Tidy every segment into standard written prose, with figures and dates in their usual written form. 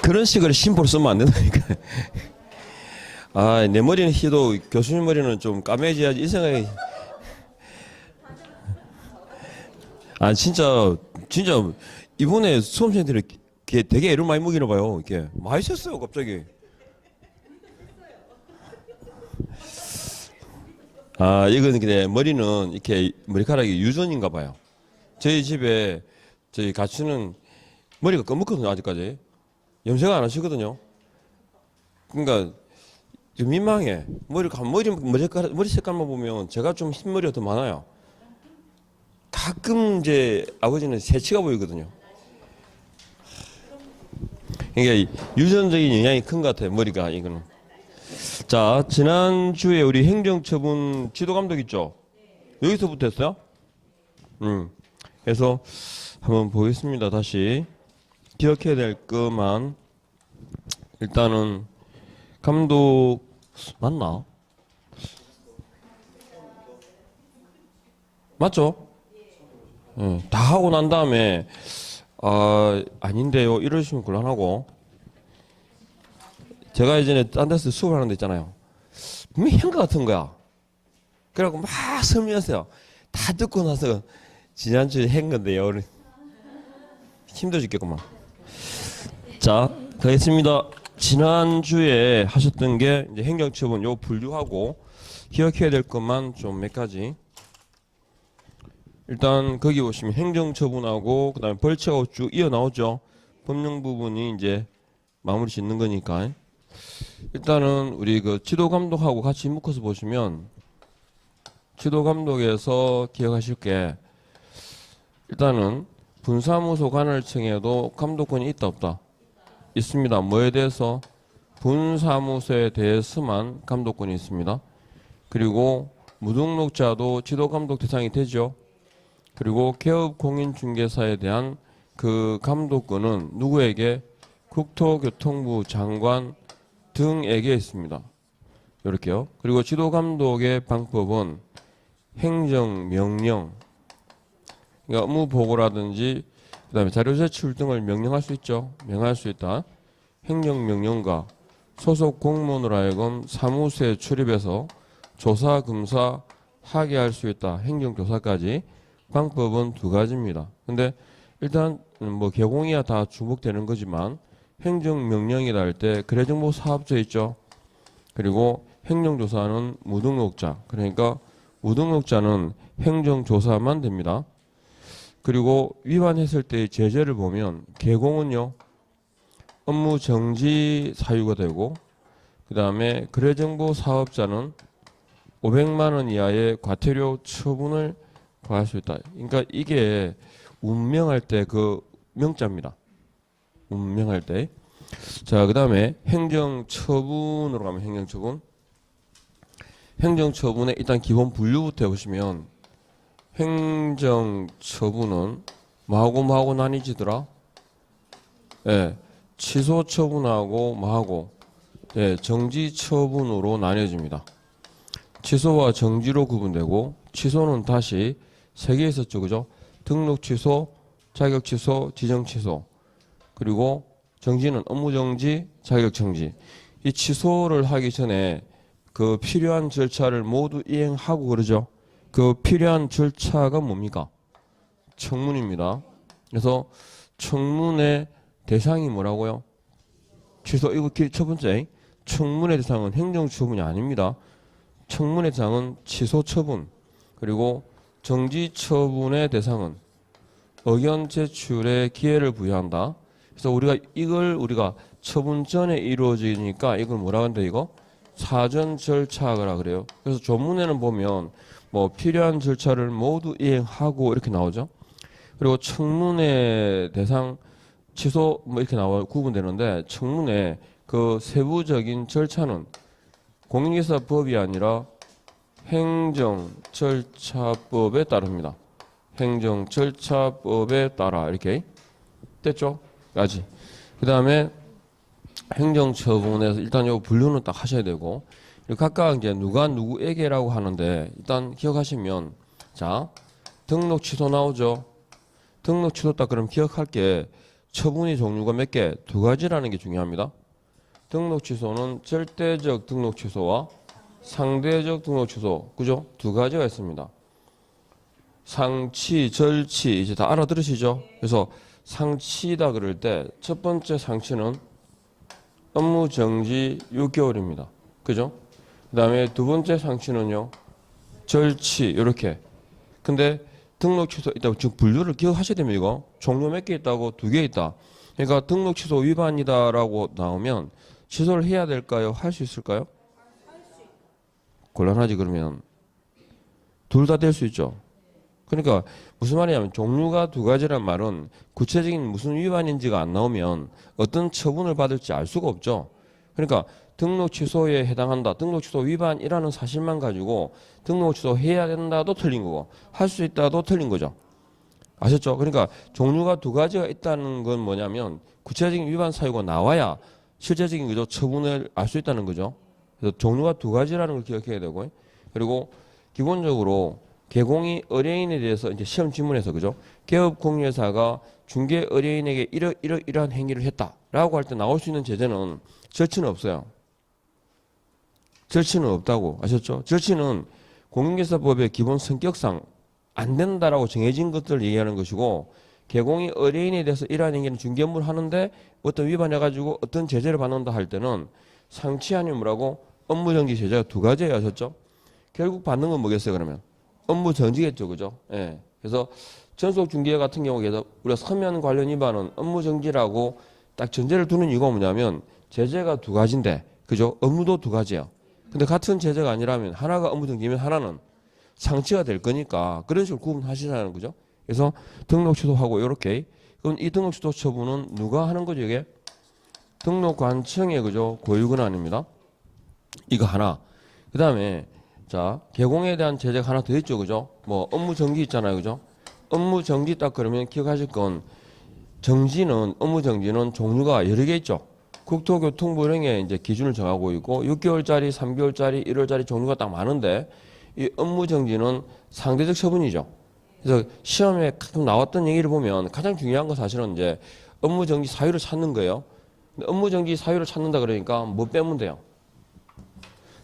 그런 식으로 심보를 쓰면 안 된다니까. 아, 내 머리는 희도 교수님 머리는 좀 까매져야지 이 생각이. 아, 진짜 이번에 수험생들이 되게 애를 많이 먹이나 봐요. 이렇게 많이 썼어요, 갑자기. 아, 이건 근데 머리는 이렇게 머리카락이 유전인가 봐요. 저희 집에 저희 가치는 머리가 검었거든요, 아직까지. 염색 안 하시거든요. 그러니까 좀 민망해. 머리 색깔만 보면 제가 좀 흰머리가 더 많아요. 가끔 이제 아버지는 새치가 보이거든요. 그러니까 유전적인 영향이 큰 것 같아요, 머리가 이거는. 자, 지난주에 우리 행정처분 지도감독 있죠? 여기서부터 했어요? 그래서 한번 보겠습니다. 다시 기억해야 될 것만. 일단은 감독 맞나? 맞죠? 다 하고 난 다음에 아닌데요 이러시면 곤란하고, 제가 예전에 딴 데서 수업을 하는 데 있잖아요. 분명히 한 것 같은 거야. 그래갖고 막 설명했어요. 다 듣고 나서 지난주에 한 건데요. 힘들어 죽겠구만. 자, 가겠습니다. 지난주에 하셨던 게 이제 행정처분 요 분류하고 기억해야 될 것만 좀 몇 가지. 일단 거기 보시면 행정처분하고 그다음에 벌칙하고 쭉 이어 나오죠. 법령 부분이 이제 마무리 짓는 거니까. 일단은 우리 그 지도감독하고 같이 묶어서 보시면 지도감독에서 기억하실 게, 일단은 분사무소 관할청에도 감독권이 있다 없다? 있습니다. 뭐에 대해서? 분사무소에 대해서만 감독권이 있습니다. 그리고 무등록자도 지도감독 대상이 되죠. 그리고 개업공인중개사에 대한 그 감독권은 누구에게? 국토교통부 장관 등에게 있습니다. 이렇게요. 그리고 지도감독의 방법은 행정명령, 그러니까 업무보고라든지 그다음에 자료제출 등을 명령할 수 있죠. 명할 수 있다. 행정명령과 소속 공무원으로 하여금 사무소에 출입해서 조사, 검사 하게 할 수 있다. 행정조사까지. 방법은 두 가지입니다. 근데 일단 뭐 개공이야 다 중복되는 거지만, 행정명령이라 할 때 거래정보 사업자 있죠. 그리고 행정조사는 무등록자, 그러니까 무등록자는 행정조사만 됩니다. 그리고 위반했을 때의 제재를 보면 개공은요 업무 정지 사유가 되고, 그 다음에 거래정보 사업자는 500만 원 이하의 과태료 처분을 가할 수 있다. 그러니까 이게 운명할 때 그 명자입니다. 운명할 때. 자, 그 다음에 행정처분으로 가면 행정처분. 행정처분의 일단 기본 분류부터 해보시면, 행정처분은 뭐하고 나뉘지더라? 예, 취소처분하고 뭐하고, 예, 정지처분으로 나뉘어집니다. 취소와 정지로 구분되고, 취소는 다시 세 개 있었죠, 그죠? 등록 취소, 자격 취소, 지정 취소. 그리고 정지는 업무 정지, 자격 정지. 이 취소를 하기 전에 그 필요한 절차를 모두 이행하고 그러죠. 그 필요한 절차가 뭡니까? 청문입니다. 그래서 청문의 대상이 뭐라고요? 취소. 이거 첫 번째. 청문의 대상은 행정처분이 아닙니다. 청문의 대상은 취소처분. 그리고 정지처분의 대상은 의견 제출의 기회를 부여한다. 그래서 우리가 처분 전에 이루어지니까 이걸 뭐라고 하는데, 이거 사전 절차라 그래요. 그래서 조문에는 보면 뭐 필요한 절차를 모두 이행하고 이렇게 나오죠. 그리고 청문회 대상 취소 뭐 이렇게 나와 구분되는데, 청문회 그 세부적인 절차는 공인기사법이 아니라 행정절차법에 따릅니다. 행정절차법에 따라. 이렇게 됐죠? 까지. 그 다음에 행정처분에서 일단 요 분류는 딱 하셔야 되고, 각각 이제 누가 누구에게라고 하는데, 일단 기억하시면, 자, 등록 취소 나오죠? 등록 취소 딱 그럼 기억할 게, 처분이 종류가 몇 개? 두 가지라는 게 중요합니다. 등록 취소는 절대적 등록 취소와 상대적 등록 취소, 그죠? 두 가지가 있습니다. 상치, 절치 이제 다 알아들으시죠? 그래서 상치다 그럴 때 첫 번째 상치는 업무 정지 6개월입니다. 그죠? 그 다음에 두 번째 상치는요, 절치 이렇게. 근데 등록 취소 있다고 지금 분류를 기억하셔야 됩니다. 이거 종류 몇 개 있다고? 두 개 있다. 그러니까 등록 취소 위반이다라고 나오면 취소를 해야 될까요? 할 수 있을까요? 곤란하지. 그러면 둘 다 될 수 있죠. 그러니까 무슨 말이냐면 종류가 두 가지란 말은 구체적인 무슨 위반인지가 안 나오면 어떤 처분을 받을지 알 수가 없죠. 그러니까 등록 취소에 해당한다, 등록 취소 위반이라는 사실만 가지고 등록 취소해야 된다도 틀린 거고 할 수 있다도 틀린 거죠. 아셨죠? 그러니까 종류가 두 가지가 있다는 건 뭐냐면 구체적인 위반 사유가 나와야 실제적인 그죠 처분을 알 수 있다는 거죠. 그래서 종류가 두 가지라는 걸 기억해야 되고, 그리고 기본적으로 개공이 의뢰인에 대해서 이제 시험 지문에서 그죠 개업 공유회사가 중개 의뢰인에게 이러한 행위를 했다라고 할 때 나올 수 있는 제재는 절치는 없어요. 절치는 없다고 아셨죠? 절치는 공인중개사법의 기본 성격상 안 된다라고 정해진 것들을 얘기하는 것이고, 개공이 의뢰인에 대해서 이러한 행위는 중개업무를 하는데 어떤 위반해가지고 어떤 제재를 받는다 할 때는 상치 아니면 뭐라고? 업무정지 제재가 두 가지예요. 아셨죠? 결국 받는 건 뭐겠어요? 그러면 업무정지겠죠. 그죠? 예. 그래서 전속중개 같은 경우에서 우리가 서면 관련 위반은 업무정지라고 딱 전제를 두는 이유가 뭐냐면 제재가 두 가지인데 그죠? 업무도 두 가지예요. 근데 같은 제재가 아니라면 하나가 업무정지면 하나는 상치가 될 거니까 그런 식으로 구분하시라는 거죠. 그래서 등록 취소하고 이렇게. 그럼 이 등록 취소 처분은 누가 하는 거죠? 이게 등록관청의 그죠 고유권한입니다. 이거 하나. 그 다음에 자 개공에 대한 제재가 하나 더 있죠. 그죠? 뭐 업무 정지 있잖아요. 그죠? 업무 정지 딱 그러면 기억하실 건 정지는 업무 정지는 종류가 여러 개 있죠. 국토교통부령에 이제 기준을 정하고 있고 6개월짜리, 3개월짜리, 1월짜리 종류가 딱 많은데 이 업무 정지는 상대적 처분이죠. 그래서 시험에 가끔 나왔던 얘기를 보면 가장 중요한 건 사실은 이제 업무 정지 사유를 찾는 거예요. 근데 업무 정지 사유를 찾는다 그러니까 뭐 빼면 돼요?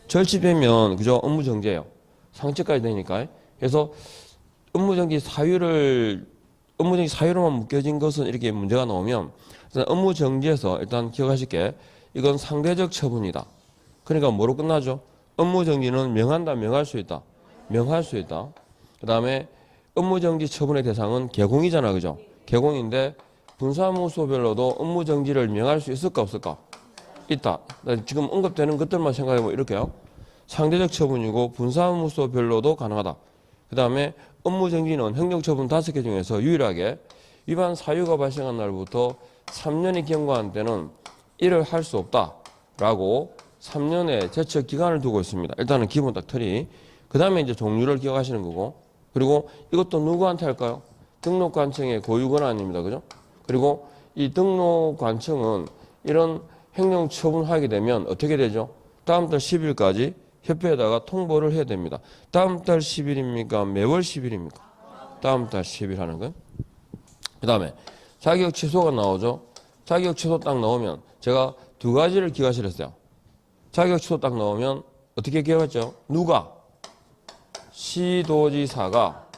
절치 빼면 그죠? 업무 정지예요. 상치까지 되니까. 그래서 업무 정지 사유로만 묶여진 것은 이렇게 문제가 나오면 업무 정지에서 일단 기억하실 게 이건 상대적 처분이다. 그러니까 뭐로 끝나죠? 업무 정지는 명한다, 명할 수 있다. 명할 수 있다. 그 다음에 업무 정지 처분의 대상은 개공이잖아. 그죠? 개공인데 분사무소별로도 업무 정지를 명할 수 있을까 없을까? 있다. 지금 언급되는 것들만 생각해보면 이렇게요. 상대적 처분이고 분사무소별로도 가능하다. 그 다음에 업무 정지는 행정처분 5개 중에서 유일하게 위반 사유가 발생한 날부터 3년이 경과한 때는 이를 할 수 없다라고 3년의 제척 기간을 두고 있습니다. 일단은 기본 딱 틀이. 그 다음에 이제 종류를 기억하시는 거고, 그리고 이것도 누구한테 할까요? 등록관청의 고유권한입니다. 그죠? 그리고 이 등록관청은 이런 행정처분하게 되면 어떻게 되죠? 다음 달 10일까지 협회에다가 통보를 해야 됩니다. 다음 달 10일입니까? 매월 10일입니까? 다음 달 10일 하는 건. 그 다음에 자격 취소가 나오죠. 자격 취소 딱 나오면 제가 두 가지를 기억하시랬어요. 자격 취소 딱 나오면 어떻게 기억했죠? 누가? 시도지사가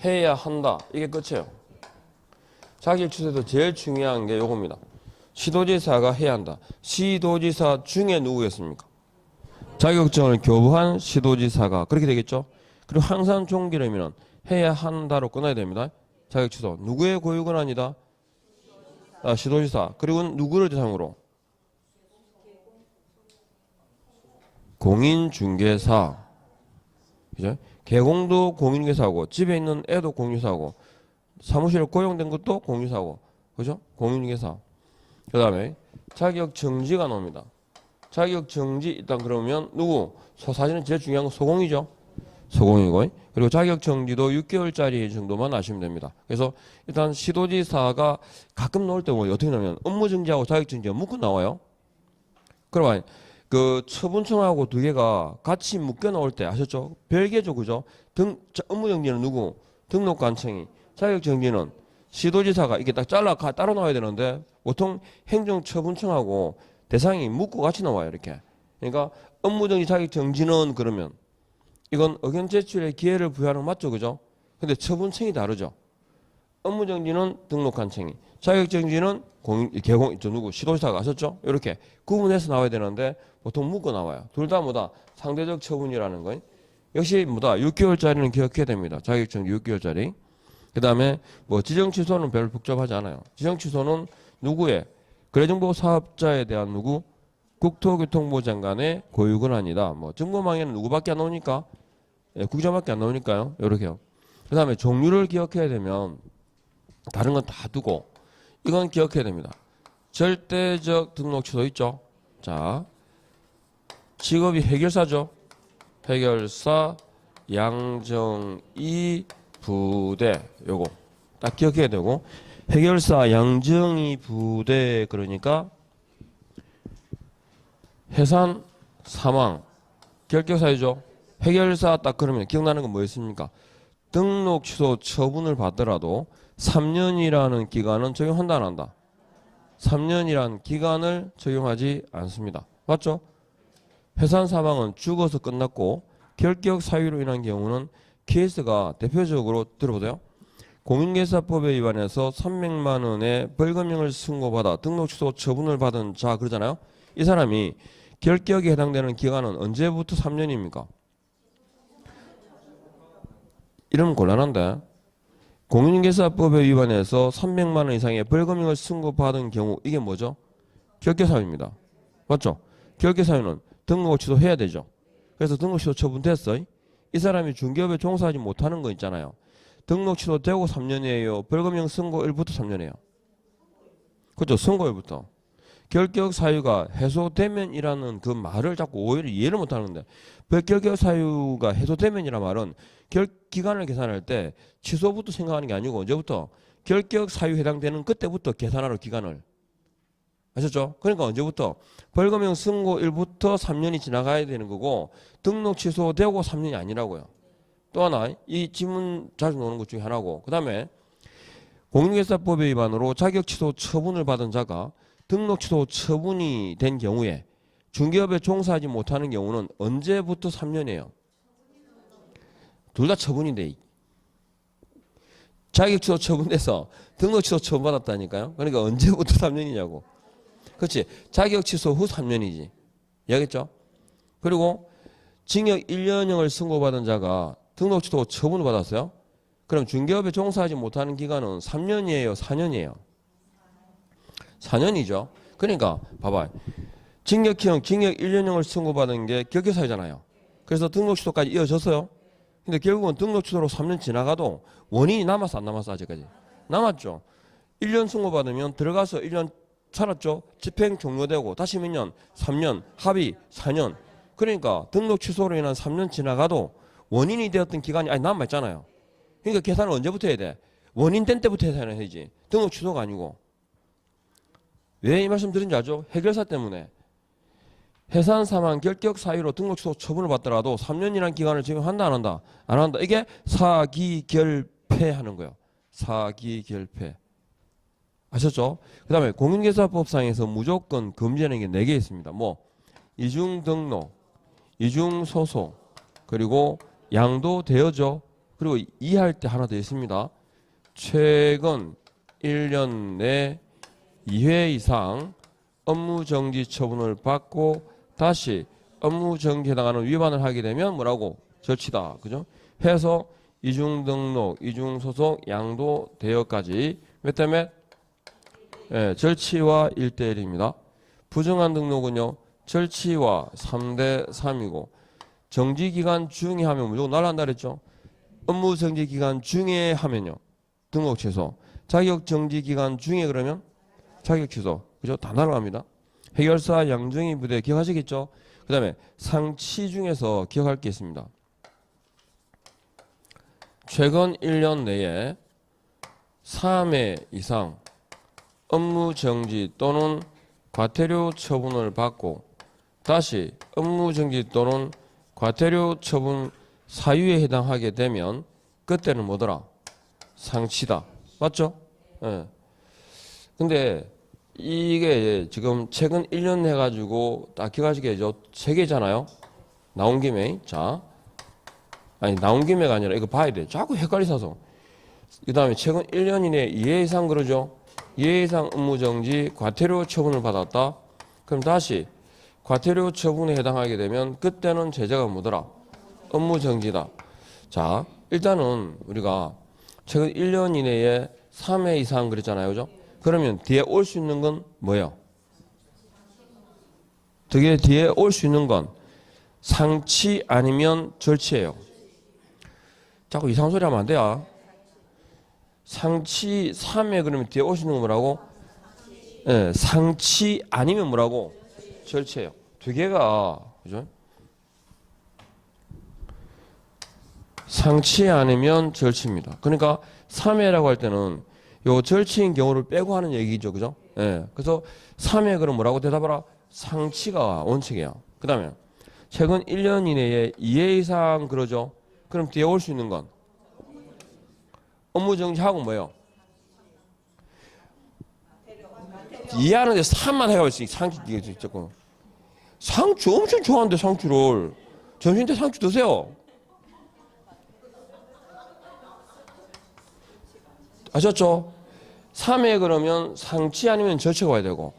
해야 한다. 이게 끝이에요. 자격 취소에서 제일 중요한 게 요겁니다. 시도지사가 해야 한다. 시도지사 중에 누구였습니까? 자격증을 교부한 시도지사가. 그렇게 되겠죠? 그리고 항상 종기라면 해야 한다로 끝나야 됩니다. 자격 취소. 누구의 고유권한이다? 시도지사. 그리고 누구를 대상으로? 공인중개사. 그죠? 개공도 공인중개사고, 집에 있는 애도 공인중개사고, 사무실에 고용된 것도 공인중개사고, 그죠? 공인중개사. 그 다음에 자격 정지가 나옵니다. 자격 정지 일단 그러면 누구? 사실은 제일 중요한 건 소공이죠. 소공이고, 그리고 자격 정지도 6개월짜리 정도만 아시면 됩니다. 그래서 일단 시도지사가 가끔 나올 때 뭐 어떻게 나오면 업무 정지하고 자격 정지가 묶어 나와요. 그러면 그 처분청하고 두 개가 같이 묶여 나올 때 아셨죠? 별개죠, 그죠? 업무 정지는 누구? 등록관청이. 자격 정지는 시도지사가 이게 딱 잘라 따로 나와야 되는데 보통 행정처분청하고 대상이 묶고 같이 나와요. 이렇게. 그러니까 업무정지 자격정지는 그러면 이건 의견 제출의 기회를 부여하는 거 맞죠? 그죠? 근데 처분청이 다르죠. 업무정지는 등록한 청이, 자격정지는 시도지사가 하셨죠? 이렇게 구분해서 나와야 되는데 보통 묶어 나와요. 둘 다 뭐다? 상대적 처분이라는 거. 역시 뭐다? 6개월짜리는 기억해야 됩니다. 자격정지 6개월짜리. 그 다음에 뭐 지정 취소는 별로 복잡하지 않아요. 지정 취소는 누구의? 거래정보 사업자에 대한 누구? 국토교통부 장관의 고유 권한이다. 뭐 정보망에는 누구밖에 안 나오니까? 예, 국장밖에 안 나오니까요. 이렇게요. 그 다음에 종류를 기억해야 되면 다른 건 다 두고 이건 기억해야 됩니다. 절대적 등록 취소 있죠. 자, 직업이 해결사죠. 해결사, 양정이, 부대 요거 딱 기억해야 되고 해결사, 양정이, 부대 그러니까 해산, 사망, 결격사유죠. 해결사 딱 그러면 기억나는 건 뭐였습니까? 등록 취소 처분을 받더라도 3년이라는 기간은 적용한다 안 한다? 3년이라는 기간을 적용하지 않습니다. 맞죠? 해산 사망은 죽어서 끝났고 결격 사유로 인한 경우는 케이스가 대표적으로 들어보세요. 공인계사법에 위반해서 300만 원의 벌금형을 선고받아 등록 취소 처분을 받은 자 그러잖아요. 이 사람이 결격에 해당되는 기간은 언제부터 3년입니까? 이러면 곤란한데 공인계사법에 위반해서 300만 원 이상의 벌금형을 선고받은 경우 이게 뭐죠? 결격사유입니다. 맞죠? 결격사유는 등록 취소해야 되죠. 그래서 등록 취소 처분됐어. 이 사람이 중개업에 종사하지 못하는 거 있잖아요. 등록 취소되고 3년이에요. 벌금형 선고일부터 3년이에요. 그렇죠? 선고일부터. 결격 사유가 해소되면이라는 그 말을 자꾸 오히려 이해를 못하는데 결격 사유가 해소되면이란 말은 기간을 계산할 때 취소부터 생각하는 게 아니고 언제부터? 결격 사유 해당되는 그때부터 계산하러 기간을. 아셨죠? 그러니까 언제부터? 벌금형 선고일부터 3년이 지나가야 되는 거고 등록 취소되고 3년이 아니라고요. 또 하나 이 지문 자주 나오는 것 중에 하나고 그 다음에 공인계사법에 위반으로 자격 취소 처분을 받은 자가 등록 취소 처분이 된 경우에 중개업에 종사하지 못하는 경우는 언제부터 3년이에요? 둘 다 처분인데 자격 취소 처분돼서 등록 취소 처분 받았다니까요. 그러니까 언제부터 3년이냐고. 그렇지. 자격 취소 후 3년이지. 이해하겠죠? 그리고 징역 1년형을 선고받은 자가 등록 취소 처분을 받았어요. 그럼 중개업에 종사하지 못하는 기간은 3년이에요? 4년이에요? 4년이죠. 그러니까 봐봐. 징역형, 징역 1년형을 선고받은 게 결격사유잖아요. 그래서 등록 취소까지 이어졌어요. 근데 결국은 등록 취소로 3년 지나가도 원인이 남았어 안 남았어 아직까지? 남았죠. 1년 선고받으면 들어가서 1년 살았죠. 집행 종료되고 다시 몇 년? 3년, 합의 4년. 그러니까 등록 취소로 인한 3년 지나가도 원인이 되었던 기간이 아니 남아있잖아요. 그러니까 계산을 언제부터 해야 돼? 원인 된 때부터 해야지. 등록 취소가 아니고. 왜 이 말씀 드린지 알죠? 해결사 때문에. 해산 사망 결격 사유로 등록 취소 처분을 받더라도 3년이라는 기간을 적용한다 안 한다? 안 한다. 이게 사기결폐하는 거예요. 사기결폐. 아셨죠? 그 다음에 공인계사법상에서 무조건 금지하는 게 4개 있습니다. 뭐 이중등록, 이중소송, 그리고 양도대여죠. 그리고 이해할 때 하나 더 있습니다. 최근 1년 내 2회 이상 업무정지 처분을 받고 다시 업무정지에 해당하는 위반을 하게 되면 뭐라고? 절치다. 그죠? 해서 이중등록, 이중소송, 양도대여까지 몇 대 몇? 예, 절치와 1대1입니다. 부정한 등록은요. 절치와 3대 3이고 정지기간 중에 하면 무조건 날아간다 그랬죠. 업무정지기간 중에 하면요. 등록 취소. 자격정지기간 중에 그러면 자격 취소. 그죠? 다 날아갑니다. 해결사 양정이 부대 기억하시겠죠? 그 다음에 상치 중에서 기억할 게 있습니다. 최근 1년 내에 3회 이상 업무정지 또는 과태료 처분을 받고 다시 업무정지 또는 과태료 처분 사유에 해당하게 되면 그때는 뭐더라? 상치다. 맞죠? 예. 근데 이게 지금 최근 1년 해가지고 딱 기억하시겠죠? 3개잖아요. 나온 김에. 자. 아니, 나온 김에가 아니라 이거 봐야 돼. 자꾸 헷갈리셔서. 그 다음에 최근 1년 이내에 2회 이상 그러죠? 2회 이상 업무정지 과태료 처분을 받았다. 그럼 다시 과태료 처분에 해당하게 되면 그때는 제재가 뭐더라? 업무정지다. 자, 일단은 우리가 최근 1년 이내에 3회 이상 그랬잖아요. 그죠? 그러면 뒤에 올 수 있는 건 뭐예요? 되게 뒤에 올 수 있는 건 상치 아니면 절치예요. 자꾸 이상한 소리 하면 안 돼요. 상치 3회 그러면 뒤에 올 수 있는 건 뭐라고? 네, 상치 아니면 뭐라고? 절치예요. 두 개가 그죠? 상치 아니면 절치입니다. 그러니까 3회라고 할 때는 요 절치인 경우를 빼고 하는 얘기죠. 그죠? 예. 그래서 3회 그럼 뭐라고 대답하라? 상치가 원칙이야. 그 다음에 최근 1년 이내에 2회 이상 그러죠? 그럼 뒤에 올 수 있는 건 업무정지하고 뭐예요? 이해하는데 3만 해가지고 상추 이게 조금 상추 엄청 좋아하는데 상추를 점심 때 상추 드세요. 아셨죠? 3회 그러면 상치 아니면 절치가 와야 되고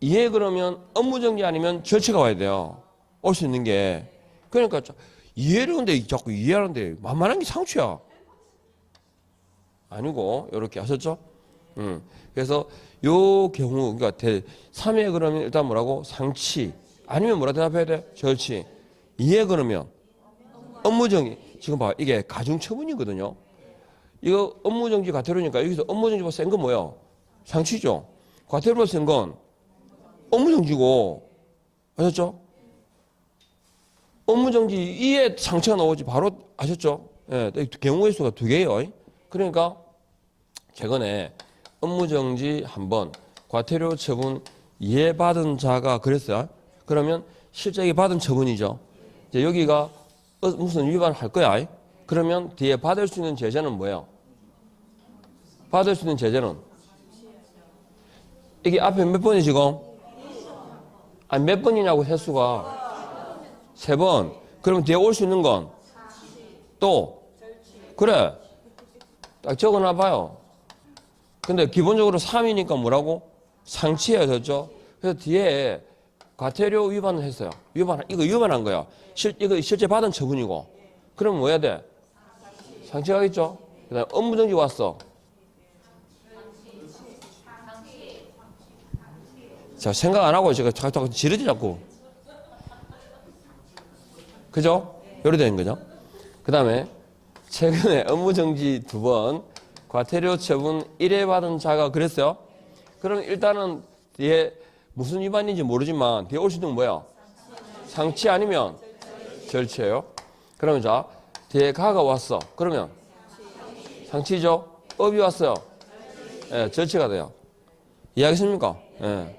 2회 그러면 업무정지 아니면 절치가 와야 돼요. 올 수 있는 게. 그러니까 2회를 근데 자꾸 이해하는데 만만한 게 상추야. 아니고 이렇게 하셨죠? 그래서 요 경우 그러니까 3회 그러면 일단 뭐라고? 상치 아니면 뭐라 대답해야 돼? 절치. 2회 그러면 업무정지. 지금 봐 이게 가중처분이거든요. 이거 업무정지 과태료니까 여기서 업무정지보다 센 건 뭐예요? 상치죠. 과태료보다 센 건 업무정지고 아셨죠? 업무정지 2에 상처가 나오지 바로 아셨죠? 예, 경우의 수가 2개예요. 그러니까 최근에 업무정지 1번, 과태료 처분 이해받은 자가 그랬어요. 그러면 실제 받은 처분이죠. 이제 여기가 무슨 위반을 할 거야. 그러면 뒤에 받을 수 있는 제재는 뭐예요? 받을 수 있는 제재는 이게 앞에 몇 번이 지금? 아니 몇 번이냐고 횟수가 3번. 그럼 뒤에 올 수 있는 건 또 그래 딱 적어놔 봐요. 근데 기본적으로 3이니까 뭐라고? 상치예요. 됐죠? 그래서 뒤에 과태료 위반을 했어요. 이거 위반한 거야. 이거 실제 받은 처분이고. 그럼 뭐 해야 돼? 상치가겠죠? 그 다음에 업무정지 왔어. 자, 생각 안 하고 제가 자꾸 지르지 자꾸. 그죠? 요래 되는 거죠. 그 다음에 최근에 업무정지 2번, 과태료 처분 1회 받은 자가 그랬어요. 그럼 일단은 뒤에 무슨 위반인지 모르지만 뒤에 올 수 있는 건 뭐야? 상치 아니면 절치예요. 그러면 자, 뒤에 가가 왔어. 그러면 상치죠? 업이 왔어요. 예, 절치가 돼요. 이해하겠습니까? 예.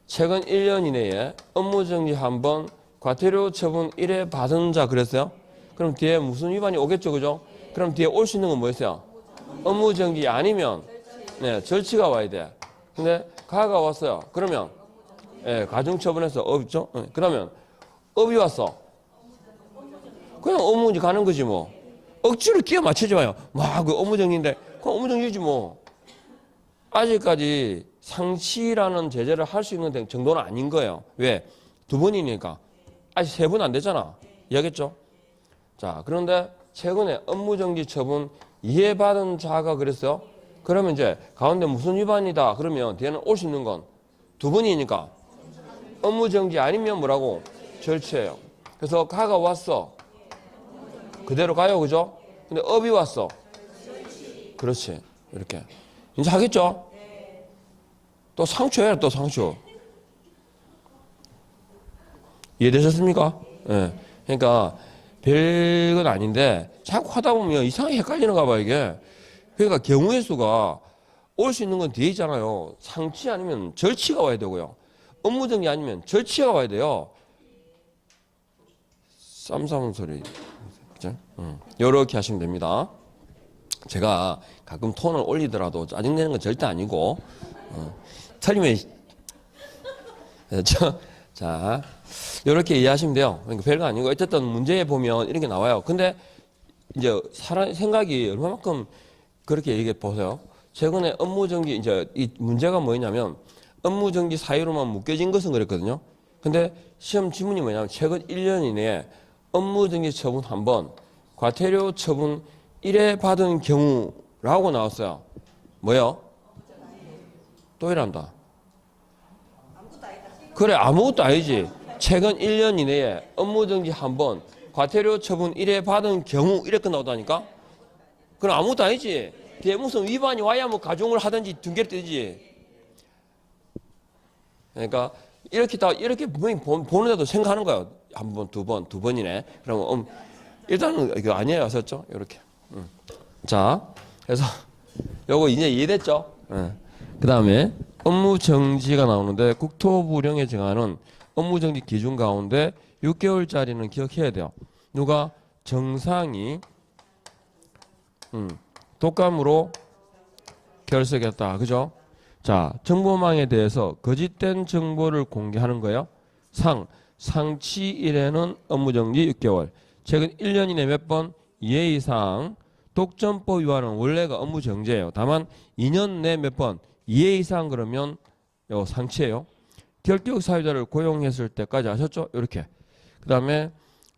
최근 1년 이내에 업무정지 1번, 과태료 처분 1회 받은 자 그랬어요? 그럼 뒤에 무슨 위반이 오겠죠? 그죠? 그럼 뒤에 올 수 있는 건 뭐였어요? 업무정지 아니면 네, 절치가 와야 돼. 근데 가가 왔어요. 그러면 예, 가중처분해서 업이죠? 그러면 업이 왔어. 그냥 업무정지 가는 거지 뭐. 억지로 끼워 맞추지 마요. 와, 그 업무정지인데 그럼 업무정지지 뭐. 아직까지 상치라는 제재를 할 수 있는 정도는 아닌 거예요. 왜? 2번이니까. 아직 3번 안 되잖아. 이해하겠죠? 자, 그런데 최근에 업무정지 처분 이해받은 자가 그랬어요. 그러면 이제 가운데 무슨 위반이다. 그러면 뒤에는 올 수 있는 건 2번이니까 업무정지 아니면 뭐라고? 절치예요. 그래서 가가 왔어. 그대로 가요. 그죠? 근데 업이 왔어. 그렇지. 이렇게. 이제 하겠죠? 또 상추예요. 또 상추. 이해되셨습니까? 예. 그러니까 별건 아닌데 자꾸 하다 보면 이상하게 헷갈리는가 봐 이게. 그러니까 경우의 수가 올 수 있는 건 뒤에 있잖아요. 상치 아니면 절치가 와야 되고요. 업무정지 아니면 절치가 와야 돼요. 쌈싸움 소리. 그죠? 이렇게 하시면 됩니다. 제가 가끔 톤을 올리더라도 짜증내는 건 절대 아니고 틀리면 자 이렇게 이해하시면 돼요. 그러니까 별거 아니고 어쨌든 문제에 보면 이런 게 나와요. 근데 이제 사람 생각이 얼마만큼 그렇게 얘기해 보세요. 최근에 업무정지 이제 이 문제가 뭐냐면 업무정지 사유로만 묶여진 것은 그랬거든요. 근데 시험 지문이 뭐냐면 최근 1년 이내에 업무정지 처분 1번, 과태료 처분 1회 받은 경우라고 나왔어요. 뭐요? 또 이란다. 그래 아무것도 아니지. 최근 1년 이내에 업무정지 1번, 과태료 처분 1회 받은 경우 이렇게 나오다니까? 그럼 아무것도 아니지. 뒤에 무슨 위반이 와야 뭐 가중을 하든지 등계를 뜨지. 그러니까 이렇게 분명히 보는데도 생각하는 거예요. 1번, 2번, 2번이네. 그러면 일단은 이거 아니에요. 아셨죠? 이렇게. 자, 그래서 요거 이제 이해됐죠? 그 다음에 업무정지가 나오는데 국토부령에 정하는 업무정지 기준 가운데 6개월짜리는 기억해야 돼요. 누가 정상이 독감으로 결석했다. 그죠? 자, 정보망에 대해서 거짓된 정보를 공개하는 거예요. 상치일에는 업무정지 6개월. 최근 1년 이내 몇 번 예의사항 독점법 위반은 원래가 업무정지예요. 다만 2년 내 몇 번 예의사항 그러면 요 상치예요. 결격 사유자를 고용했을 때까지 아셨죠? 이렇게. 그 다음에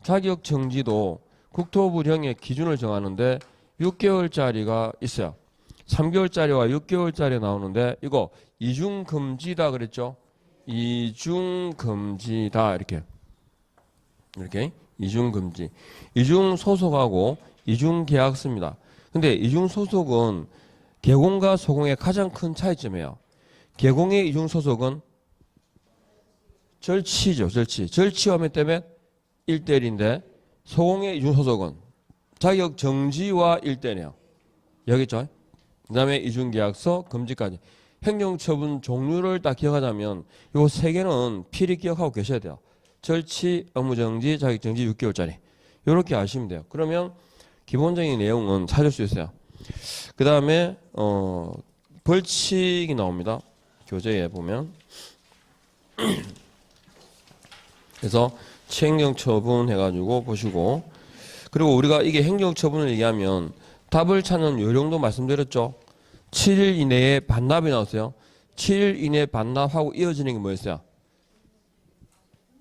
자격정지도 국토부령의 기준을 정하는데 6개월짜리가 있어요. 3개월짜리와 6개월짜리 나오는데 이거 이중금지다 그랬죠? 이중금지다 이렇게 이중금지. 이중소속하고 이중계약서입니다. 근데 이중소속은 개공과 소공의 가장 큰 차이점이에요. 개공의 이중소속은 절치죠. 절치화면 때문에 1대1인데 소공의 이중소속은 자격정지와 1대1이에요. 여기 있죠? 그 다음에 이중계약서 금지까지. 행정처분 종류를 딱 기억하자면 요 세 개는 필히 기억하고 계셔야 돼요. 절치, 업무정지, 자격정지 6개월짜리. 요렇게 아시면 돼요. 그러면 기본적인 내용은 찾을 수 있어요. 그 다음에 벌칙이 나옵니다. 교재에 보면. 그래서 치행정처분 해가지고 보시고, 그리고 우리가 이게 행정처분을 얘기하면 답을 찾는 요령도 말씀드렸죠. 7일 이내에 반납이 나왔어요. 7일 이내에 반납하고 이어지는 게 뭐였어요?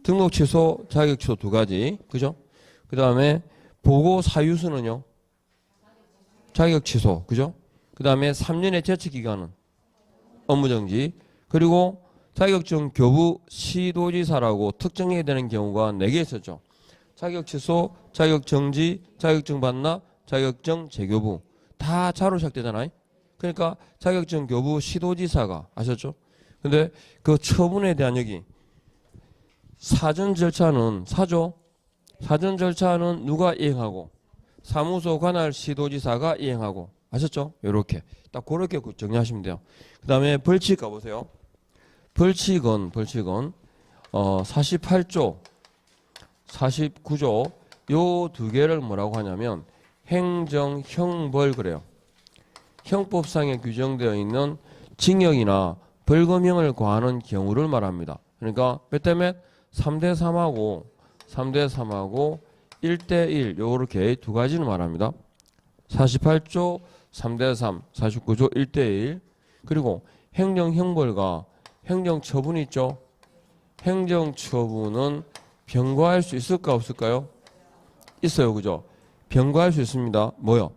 등록 취소, 자격 취소 2가지. 그죠? 그 다음에 보고 사유수는요? 자격 취소. 그죠? 그 다음에 3년의 제출 기간은 업무정지. 그리고 자격증 교부 시도지사라고 특정해야 되는 경우가 4개 있었죠. 자격 취소, 자격 정지, 자격증 반납, 자격증 재교부. 다 자로 시작되잖아요. 그러니까 자격증 교부 시도지사가 아셨죠? 근데 그 처분에 대한 여기 사전 절차는 사전 절차는 누가 이행하고 사무소 관할 시도지사가 이행하고 아셨죠? 이렇게 딱 그렇게 정리하시면 돼요. 그 다음에 벌칙 가보세요. 벌칙은 48조 49조 요 2개를 뭐라고 하냐면 행정 형벌 그래요. 형법상에 규정되어 있는 징역이나 벌금형을 과하는 경우를 말합니다. 그러니까 몇 대 몇? 3대3하고 1대1 요렇게 2가지를 말합니다. 48조 3대3, 49조 1대1. 그리고 행정형벌과 행정처분이 있죠. 행정처분은 병과할 수 있을까 없을까요? 있어요. 그죠? 병과할 수 있습니다. 뭐요?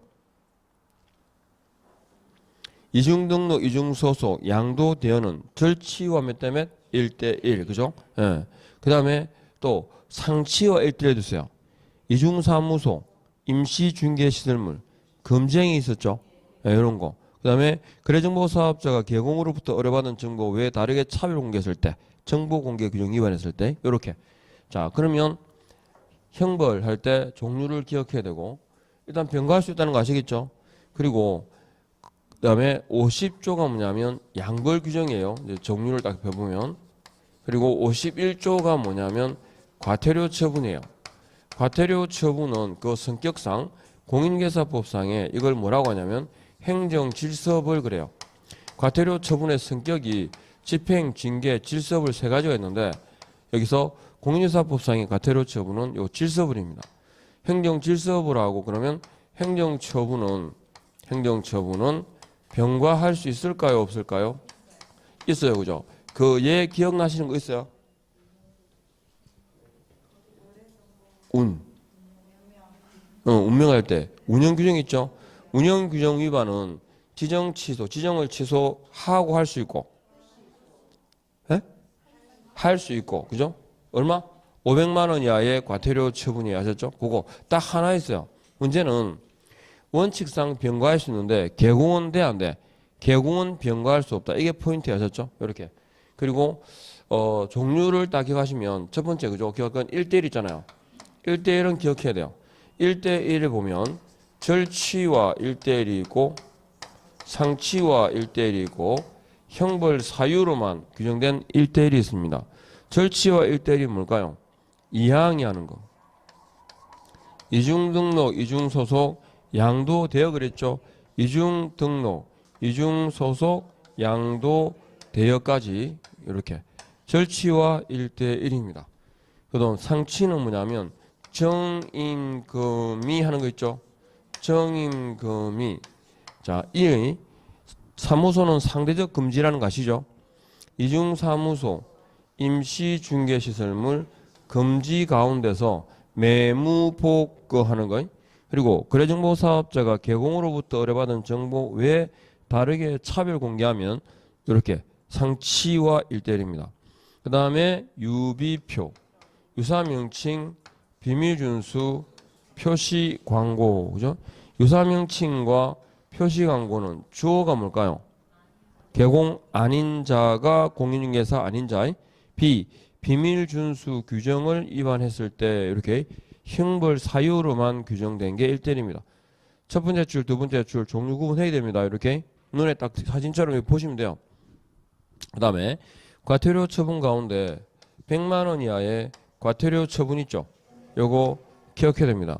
이중등록, 이중소속, 양도대여는 절치와 몇 대 몇? 1대1. 그죠? 예. 그 다음에 또 상치와 1대1 해주세요. 이중사무소, 임시중개시설물, 금쟁이 있었죠? 예, 이런 거. 그 다음에 거래정보사업자가 개공으로부터 의뢰받은 정보 외에 다르게 차별 공개했을 때, 정보공개 규정 위반했을 때, 이렇게. 자, 그러면 형벌할 때 종류를 기억해야 되고, 일단 병과할 수 있다는 거 아시겠죠? 그리고 그 다음에 50조가 뭐냐면 양벌 규정이에요. 이제 종류를 딱 펴보면. 그리고 51조가 뭐냐면 과태료 처분이에요. 과태료 처분은 그 성격상 공인중개사법상에 이걸 뭐라고 하냐면 행정질서업을 그래요. 과태료 처분의 성격이 집행, 징계, 질서업을 세 가지가 있는데 여기서 공인중개사법상의 과태료 처분은 요 질서업입니다. 행정질서업을 하고 그러면 행정처분은 병과할 수 있을까요? 없을까요? 있어요. 그죠? 그 예 기억나시는 거 있어요? 운명할 때 운영규정 있죠? 운영규정 위반은 지정을 취소하고 할 수 있고 할 수 있고 그죠? 얼마? 500만 원 이하의 과태료 처분이 하셨죠? 그거 딱 하나 있어요. 문제는 원칙상 병과할 수 있는데 개공은 돼 안 돼? 개공은 병과할 수 없다. 이게 포인트 하셨죠? 이렇게. 그리고 종류를 딱 기억하시면 첫 번째 그죠? 기억할 건 1대1 있잖아요. 1대1은 기억해야 돼요. 1대1을 보면 절취와 1대1이 있고 상치와 1대1이 있고 형벌 사유로만 규정된 1대1이 있습니다. 절취와 1대1이 뭘까요? 이항이 하는 거. 이중등록, 이중소속, 양도대여 그랬죠. 이중등록, 이중소속, 양도대여까지 이렇게 절취와 1대1입니다. 그다음 상치는 뭐냐면 정임금이 하는 거 있죠. 정임금이 자, 이 사무소는 상대적 금지라는 거 아시죠? 이중사무소, 임시중개시설물 금지 가운데서 매무복구하는 거 그리고 거래정보사업자가 개공으로부터 의뢰받은 정보 외에 다르게 차별 공개하면 이렇게 상치와 1대1입니다. 그 다음에 유비표, 유사명칭, 비밀준수, 표시광고 그죠? 유사명칭과 표시광고는 주어가 뭘까요? 개공 아닌 자가 공인중개사 아닌 자 비밀준수 규정을 위반했을 때 이렇게 형벌 사유로만 규정된 게 1대1입니다. 첫 번째 줄, 두 번째 줄 종류 구분해야 됩니다. 이렇게 눈에 딱 사진처럼 보시면 돼요. 그 다음에 과태료 처분 가운데 100만 원 이하의 과태료 처분 있죠. 요거 기억해야 됩니다.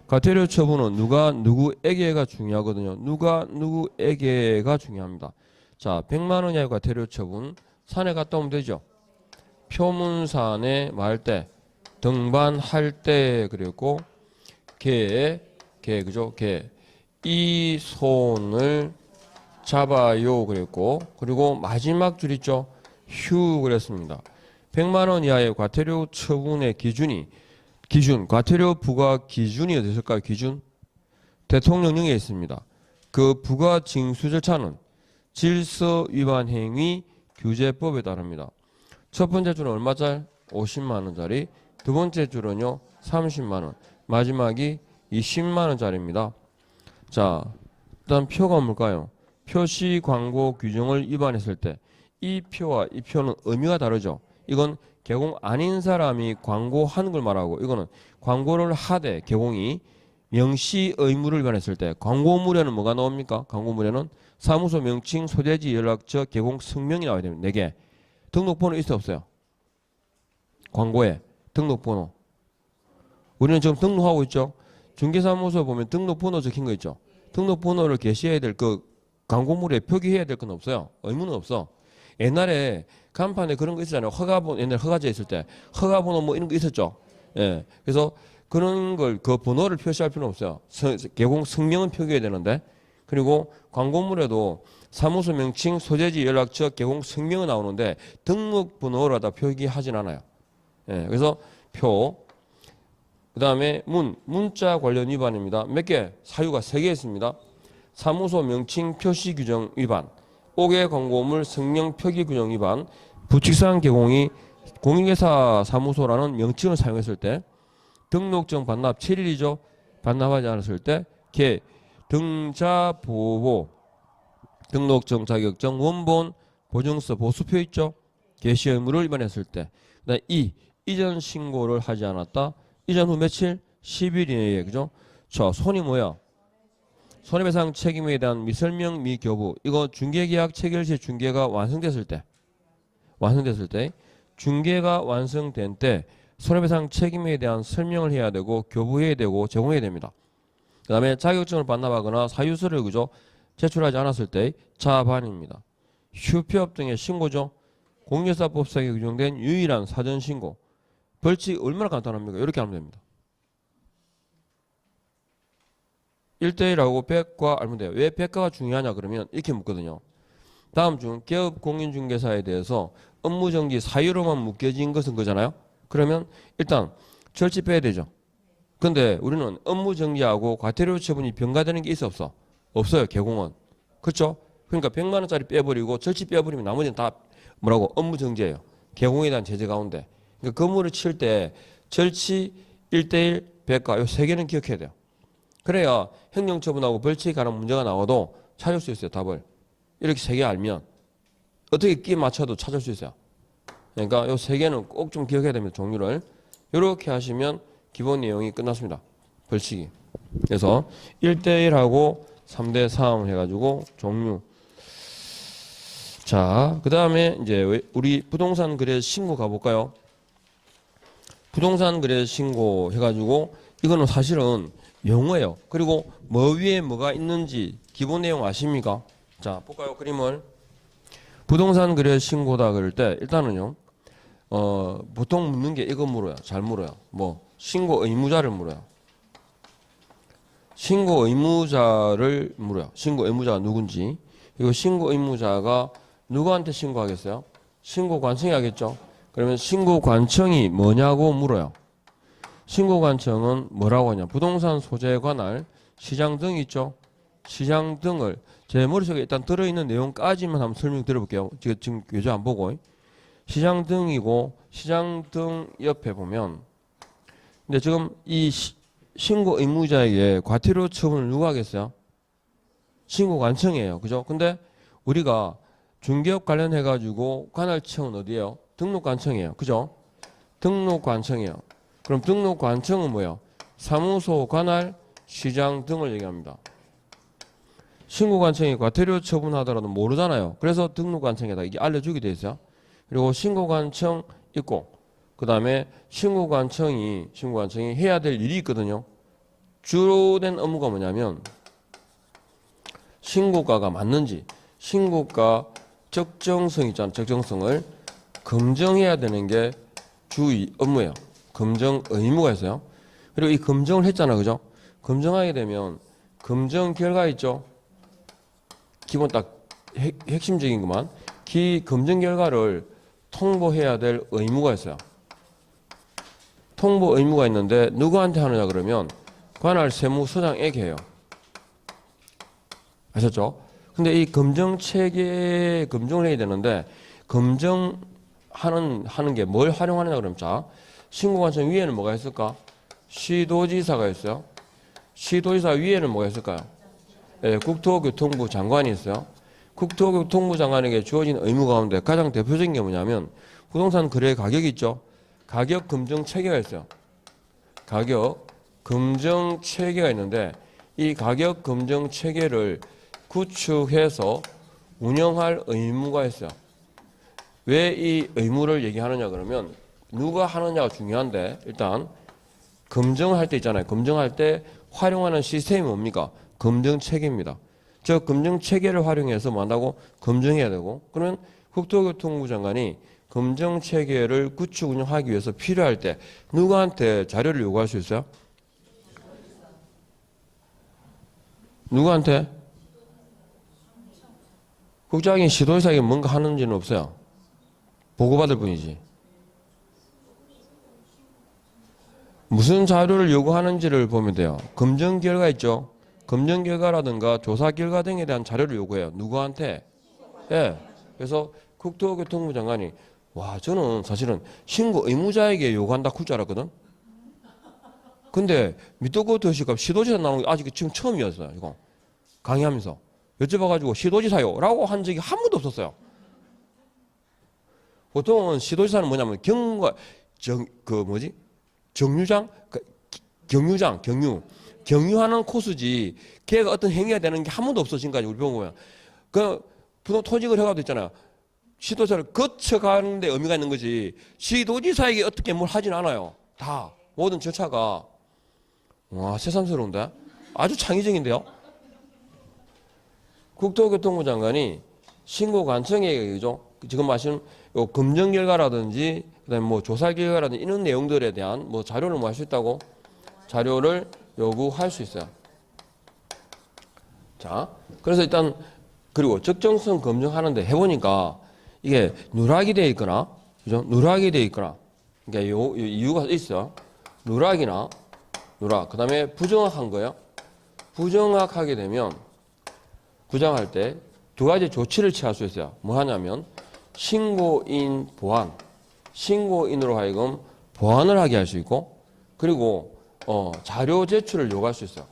과태료 처분은 누가 누구에게가 중요하거든요. 누가 누구에게가 중요합니다. 자, 100만 원 이하의 과태료 처분 산에 갔다 오면 되죠. 표문산에 말 때 등반할 때 그랬고 개 그죠? 개 이 손을 잡아요 그랬고 그리고 마지막 줄 있죠. 휴 그랬습니다. 100만 원 이하의 과태료 처분의 기준 과태료 부과 기준이 어디 있을까요? 기준 대통령령에 있습니다. 그 부과 징수 절차는 질서 위반 행위 규제법에 따릅니다. 첫 번째 줄은 얼마짜리? 50만 원짜리. 두 번째 줄은요 30만 원. 마지막이 20만 원짜리입니다. 자, 일단 표가 뭘까요? 표시 광고 규정을 위반했을 때 이 표와 이 표는 의미가 다르죠. 이건 개공 아닌 사람이 광고하는 걸 말하고 이거는 광고를 하되 개공이 명시 의무를 위반했을 때 광고물에는 뭐가 나옵니까? 광고물에는 사무소 명칭, 소재지, 연락처, 개공 성명이 나와야 됩니다. 4개. 등록번호 있어 없어요? 광고에 등록번호. 우리는 지금 등록하고 있죠. 중개사무소 보면 등록번호 적힌 거 있죠. 등록번호를 게시해야 될 그 광고물에 표기해야 될 건 없어요. 의무는 없어. 옛날에 간판에 그런 거 있었잖아요. 허가번호, 옛날 허가제 있을 때 허가번호 뭐 이런 거 있었죠. 예. 그래서 그런 걸 그 번호를 표시할 필요는 없어요. 개공 성명은 표기해야 되는데 그리고 광고물에도 사무소 명칭, 소재지, 연락처, 개공 성명은 나오는데 등록번호를 다 표기하진 않아요. 예. 그래서 표. 그 다음에 문자 관련 위반입니다. 몇 개? 사유가 3개 있습니다. 사무소 명칭 표시 규정 위반, 5개 광고물 성명 표기 규정 위반, 부칙상 개공이 공인중개사 사무소라는 명칭을 사용했을 때, 등록증 반납 7일이죠. 반납하지 않았을 때, 개 등자 보호, 등록증 자격증 원본 보증서 보수표 있죠. 개시 의무를 위반했을 때, 그다음 이전 신고를 하지 않았다. 이전 후 며칠? 10일 이내에 그죠? 자, 손이 뭐야? 손해배상 책임에 대한 미설명 미교부. 이거 중개계약 체결 시 중개가 완성됐을 때 중개가 완성된 때 손해배상 책임에 대한 설명을 해야 되고 교부해야 되고 제공해야 됩니다. 그 다음에 자격증을 반납하거나 사유서를 그죠? 제출하지 않았을 때 자반입니다. 휴폐업 등의 신고죠. 공개사법상에 규정된 유일한 사전 신고. 벌칙 얼마나 간단합니까? 이렇게 하면 됩니다. 1대1하고 백과 알면 돼요. 왜 백과가 중요하냐 그러면 이렇게 묻거든요. 다음 중 기업 공인중개사에 대해서 업무정지 사유로만 묶여진 것은 거잖아요. 그러면 일단 절치 빼야 되죠. 근데 우리는 업무정지하고 과태료 처분이 병가되는 게 있어 없어? 없어요. 개공은. 그렇죠? 그러니까 100만 원짜리 빼버리고 절치 빼버리면 나머지는 다 뭐라고? 업무정지예요. 개공에 대한 제재 가운데. 그러니까 건물을 칠 때 절치 1대1 백과 이 세 개는 기억해야 돼요. 그래야 행정처분하고 벌칙에 관한 문제가 나와도 찾을 수 있어요. 답을. 이렇게 세 개 알면 어떻게 끼 맞춰도 찾을 수 있어요. 그러니까 이 세 개는 꼭 좀 기억해야 됩니다. 종류를. 이렇게 하시면 기본 내용이 끝났습니다. 벌칙이. 그래서 1대1하고 3대3 해가지고 종류. 자, 그 다음에 이제 우리 부동산 거래 신고 가볼까요? 부동산 거래 신고 해가지고 이거는 사실은 영어예요. 그리고 뭐 위에 뭐가 있는지 기본 내용 아십니까? 자, 볼까요? 그림을. 부동산 거래 신고다 그럴 때 일단은요. 보통 묻는 게 이거 물어요. 잘 물어요. 뭐 신고 의무자를 물어요. 신고 의무자를 물어요. 신고 의무자가 누군지. 그리고 신고 의무자가 누구한테 신고하겠어요? 신고 관청이 하겠죠. 그러면 신고 관청이 뭐냐고 물어요. 신고 관청은 뭐라고 하냐? 부동산 소재에 관할 시장 등 있죠. 시장 등을 제 머릿속에 일단 들어있는 내용까지만 한번 설명 드려볼게요. 지금 교재 안 보고. 시장 등이고 시장 등 옆에 보면 근데 지금 이 신고 의무자에게 과태료 처분을 누가 하겠어요? 신고 관청이에요. 그죠? 근데 우리가 중개업 관련해 가지고 관할청은 어디예요? 등록관청이에요. 그죠? 등록관청이에요. 그럼 등록관청은 뭐예요? 사무소, 관할, 시장 등을 얘기합니다. 신고관청이 과태료 처분하더라도 모르잖아요. 그래서 등록관청에다 이게 알려주게 돼 있어요. 그리고 신고관청 있고 그 다음에 신고관청이 해야 될 일이 있거든요. 주된 업무가 뭐냐면 신고가가 맞는지 신고가 적정성 있잖아. 적정성을 검증해야 되는 게 주 업무예요. 검증 의무가 있어요. 그리고 이 검증을 했잖아. 그죠? 검증하게 되면 검증 결과 있죠. 기본 딱 핵심적인 것만. 검증 결과를 통보해야 될 의무가 있어요. 통보 의무가 있는데 누구한테 하느냐 그러면 관할 세무서장에게 해요. 아셨죠? 근데 이 검증 체계에 검증을 해야 되는데 검증하는 게 뭘 활용하느냐 그러면 자 신고관청 위에는 뭐가 있을까? 시도지사가 있어요. 시도지사 위에는 뭐가 있을까요? 네, 국토교통부 장관이 있어요. 국토교통부 장관에게 주어진 의무 가운데 가장 대표적인 게 뭐냐면 부동산 거래 가격이 있죠. 가격 검증 체계가 있어요. 가격 검증 체계가 있는데 이 가격 검증 체계를 구축해서 운영할 의무가 있어요. 왜 이 의무를 얘기하느냐 그러면 누가 하느냐가 중요한데 일단 검증할 때 있잖아요. 검증할 때 활용하는 시스템이 뭡니까? 검증 체계입니다. 저 검증 체계를 활용해서 뭐 한다고? 검증해야 되고 그러면 국토교통부 장관이 검증 체계를 구축 운영하기 위해서 필요할 때 누구한테 자료를 요구할 수 있어요? 누구한테? 국장이 시도지사에게 뭔가 하는지는 없어요. 보고받을 뿐이지. 무슨 자료를 요구하는지를 보면 돼요. 검증 결과 있죠. 검증 결과라든가 조사 결과 등에 대한 자료를 요구해요. 누구한테? 예. 그래서 국토교통부 장관이 와 저는 사실은 신고 의무자에게 요구한다 쿨 줄 알았거든. 근데 밑도 끝도 없이 시도지사 나오는 게 아직 지금 처음이었어요. 이거 강의하면서 여쭤봐가지고 시도지사요 라고 한 적이 한 번도 없었어요. 보통은 시도지사는 뭐냐면 정류장? 경유하는 코스지 걔가 어떤 행위가 되는 게 한 번도 없어 지금까지 우리 보면 부동 토직을 해가도 있잖아요. 시도지사를 거쳐가는 데 의미가 있는 거지 시도지사에게 어떻게 뭘 하진 않아요. 다 모든 절차가 와 새삼스러운데 아주 창의적인데요. 국토교통부 장관이 신고 관청에게죠. 지금 말씀 요 검증 결과라든지 그다음에 뭐 조사 결과라든지 이런 내용들에 대한 뭐 자료를 뭐 할 수 있다고? 자료를 요구할 수 있어요. 자, 그래서 일단 그리고 적정성 검증하는데 해보니까 이게 누락이 되어 있거나, 그죠? 누락이 되어 있거나, 그러니까 요 이유가 있어요. 누락이나 누락, 그 다음에 부정확한 거예요. 부정확하게 되면 부정할 때 두 가지 조치를 취할 수 있어요. 뭐 하냐면 신고인 보완, 신고인으로 하여금 보완을 하게 할 수 있고, 그리고 자료 제출을 요구할 수 있어요.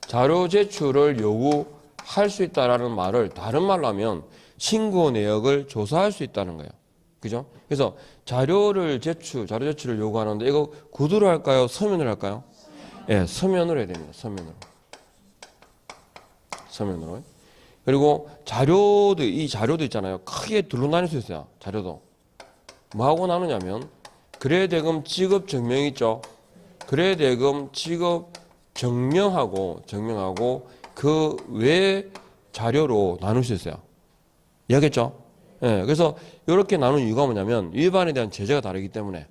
자료 제출을 요구할 수 있다라는 말을 다른 말로 하면 신고 내역을 조사할 수 있다는 거예요. 그죠? 그래서 자료 제출을 요구하는데 이거 구두로 할까요? 서면으로 할까요? 예, 서면으로 해야 됩니다. 서면으로. 그리고 이 자료도 있잖아요. 크게 둘로 나눌 수 있어요. 자료도. 뭐하고 나누냐면 거래대금 지급 증명 있죠. 거래대금 지급 증명하고 그 외 자료로 나눌 수 있어요. 이해하겠죠? 예, 그래서 이렇게 나눈 이유가 뭐냐면 위반에 대한 제재가 다르기 때문에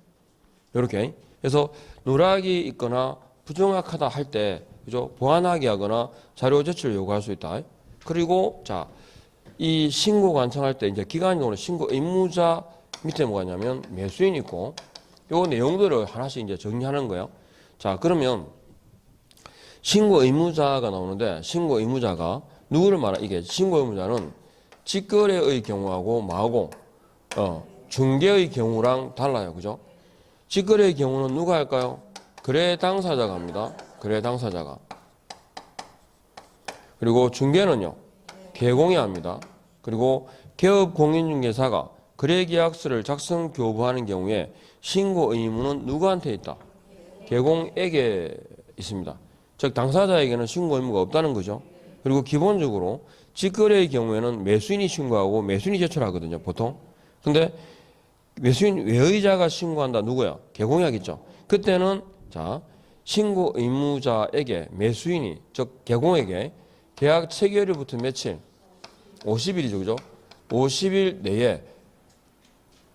이렇게. 그래서 누락이 있거나 부정확하다 할 때, 그죠? 보완하게 하거나 자료 제출을 요구할 수 있다. 그리고 자, 이 신고 관청할 때 이제 기간적으로 신고 의무자 밑에 뭐가 있냐면 매수인 있고 요 내용들을 하나씩 이제 정리하는 거예요. 자, 그러면 신고 의무자가 나오는데 신고 의무자가 누구를 말하? 이게 신고 의무자는 직거래의 경우하고 뭐하고 중개의 경우랑 달라요. 그죠? 직거래의 경우는 누가 할까요? 거래 당사자가 합니다. 거래 당사자가. 그리고 중개는요. 개공이 합니다. 그리고 개업 공인중개사가 거래계약서를 작성 교부하는 경우에 신고 의무는 누구한테 있다? 개공에게 있습니다. 즉 당사자에게는 신고 의무가 없다는 거죠. 그리고 기본적으로 직거래의 경우에는 매수인이 신고하고 매수인이 제출하거든요. 보통. 근데 매수인 외의자가 신고한다. 누구야? 개공이겠죠. 그때는 자, 신고 의무자에게 매수인이 즉 개공에게 계약 체결일부터 며칠? 50일이죠. 그죠? 50일 내에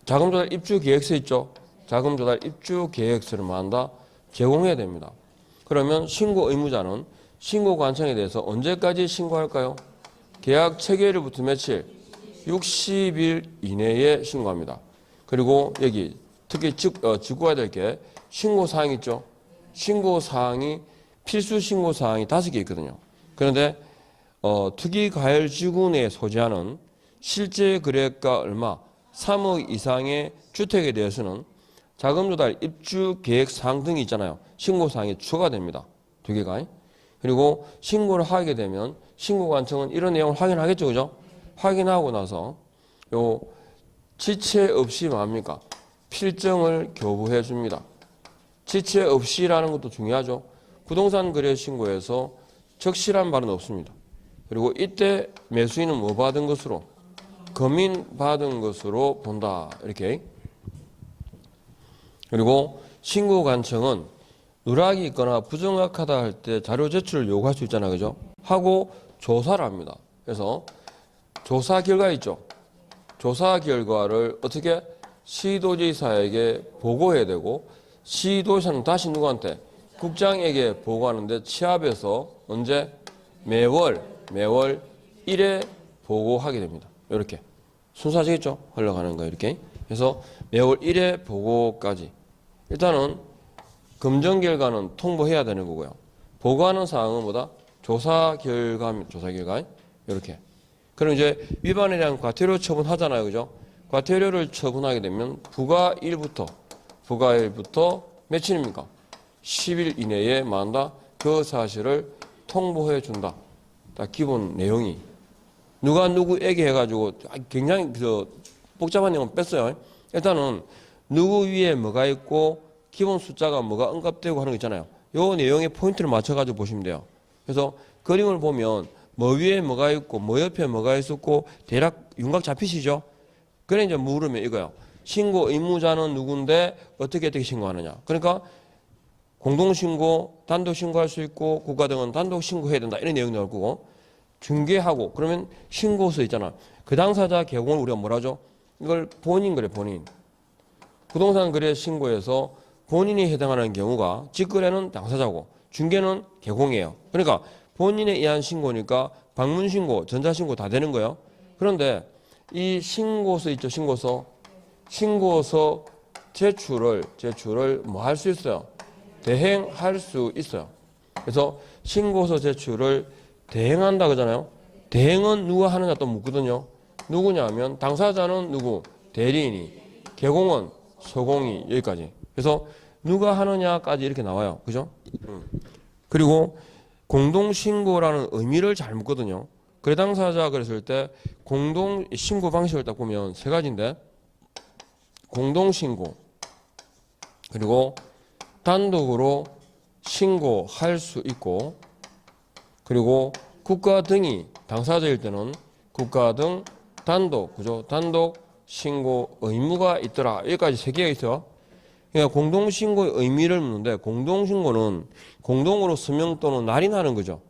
자금조달 입주 계획서 있죠? 자금조달 입주 계획서를 만다 제공해야 됩니다. 그러면 신고 의무자는 신고 관청에 대해서 언제까지 신고할까요? 계약 체결일부터 며칠? 60일 이내에 신고합니다. 그리고 여기 특히 짚고야 될 게 신고사항 있죠? 신고사항이 필수 신고사항이 5개 있거든요. 그런데 투기과열지구 내에 소지하는 실제 거래가 얼마 3억 이상의 주택에 대해서는 자금조달 입주 계획사항 등이 있잖아요. 신고사항이 추가됩니다. 2개가. 그리고 신고를 하게 되면 신고관청은 이런 내용을 확인하겠죠. 그죠? 확인하고 나서 요 지체 없이 뭡니까? 필정을 교부해 줍니다. 지체 없이라는 것도 중요하죠. 부동산 거래 신고에서 적시란 말은 없습니다. 그리고 이때 매수인은 뭐 받은 것으로? 검인 받은 것으로 본다. 이렇게. 그리고 신고관청은 누락이 있거나 부정확하다 할 때 자료 제출을 요구할 수 있잖아요. 그죠? 하고 조사를 합니다. 그래서 조사 결과 있죠. 조사 결과를 어떻게 시도지사에게 보고해야 되고 시도지사는 다시 누구한테? 국장에게 보고하는데 취합해서 언제? 매월 1회 보고하게 됩니다. 이렇게. 순서지겠죠? 흘러가는 거 이렇게. 그래서 매월 1회 보고까지. 일단은 검증 결과는 통보해야 되는 거고요. 보고하는 사항은 뭐다? 조사 결과. 이렇게. 그럼 이제 위반에 대한 과태료 처분하잖아요. 그죠? 과태료를 처분하게 되면 부과일부터 며칠입니까? 10일 이내에 만다 그 사실을 통보해 준다. 딱 기본 내용이. 누가 누구에게 해가지고 굉장히 복잡한 내용은 뺐어요. 일단은 누구 위에 뭐가 있고 기본 숫자가 뭐가 언급되고 하는 거 있잖아요. 요 내용에 포인트를 맞춰가지고 보시면 돼요. 그래서 그림을 보면 뭐 위에 뭐가 있고 뭐 옆에 뭐가 있었고 대략 윤곽 잡히시죠? 그래 이제 물으면 이거요. 신고 의무자는 누군데 어떻게 신고하느냐. 그러니까 공동신고, 단독신고할 수 있고 국가 등은 단독신고해야 된다. 이런 내용이 나올 거고 중개하고 그러면 신고서 있잖아. 그 당사자 개공을 우리가 뭐라 하죠? 이걸 본인 그래 본인. 부동산 거래 신고에서 본인이 해당하는 경우가 직거래는 당사자고 중개는 개공이에요. 그러니까 본인에 의한 신고니까 방문신고, 전자신고 다 되는 거예요. 그런데 이 신고서 있죠. 신고서 제출을 뭐 할 수 있어요? 대행할 수 있어요. 그래서 신고서 제출을 대행한다 그러잖아요. 대행은 누가 하느냐 또 묻거든요. 누구냐 하면 당사자는 누구? 대리인이. 개공은 소공이. 여기까지. 그래서 누가 하느냐까지 이렇게 나와요. 그죠? 그리고 공동신고라는 의미를 잘 묻거든요. 그래 당사자 그랬을 때 공동신고 방식을 딱 보면 세 가지인데 공동신고 그리고 단독으로 신고할 수 있고 그리고 국가 등이 당사자일 때는 국가 등 단독, 그죠? 단독 신고 의무가 있더라. 여기까지 세 개가 있어요. 그러니까 공동신고의 의미를 묻는데 공동신고는 공동으로 서명 또는 날인하는 거죠.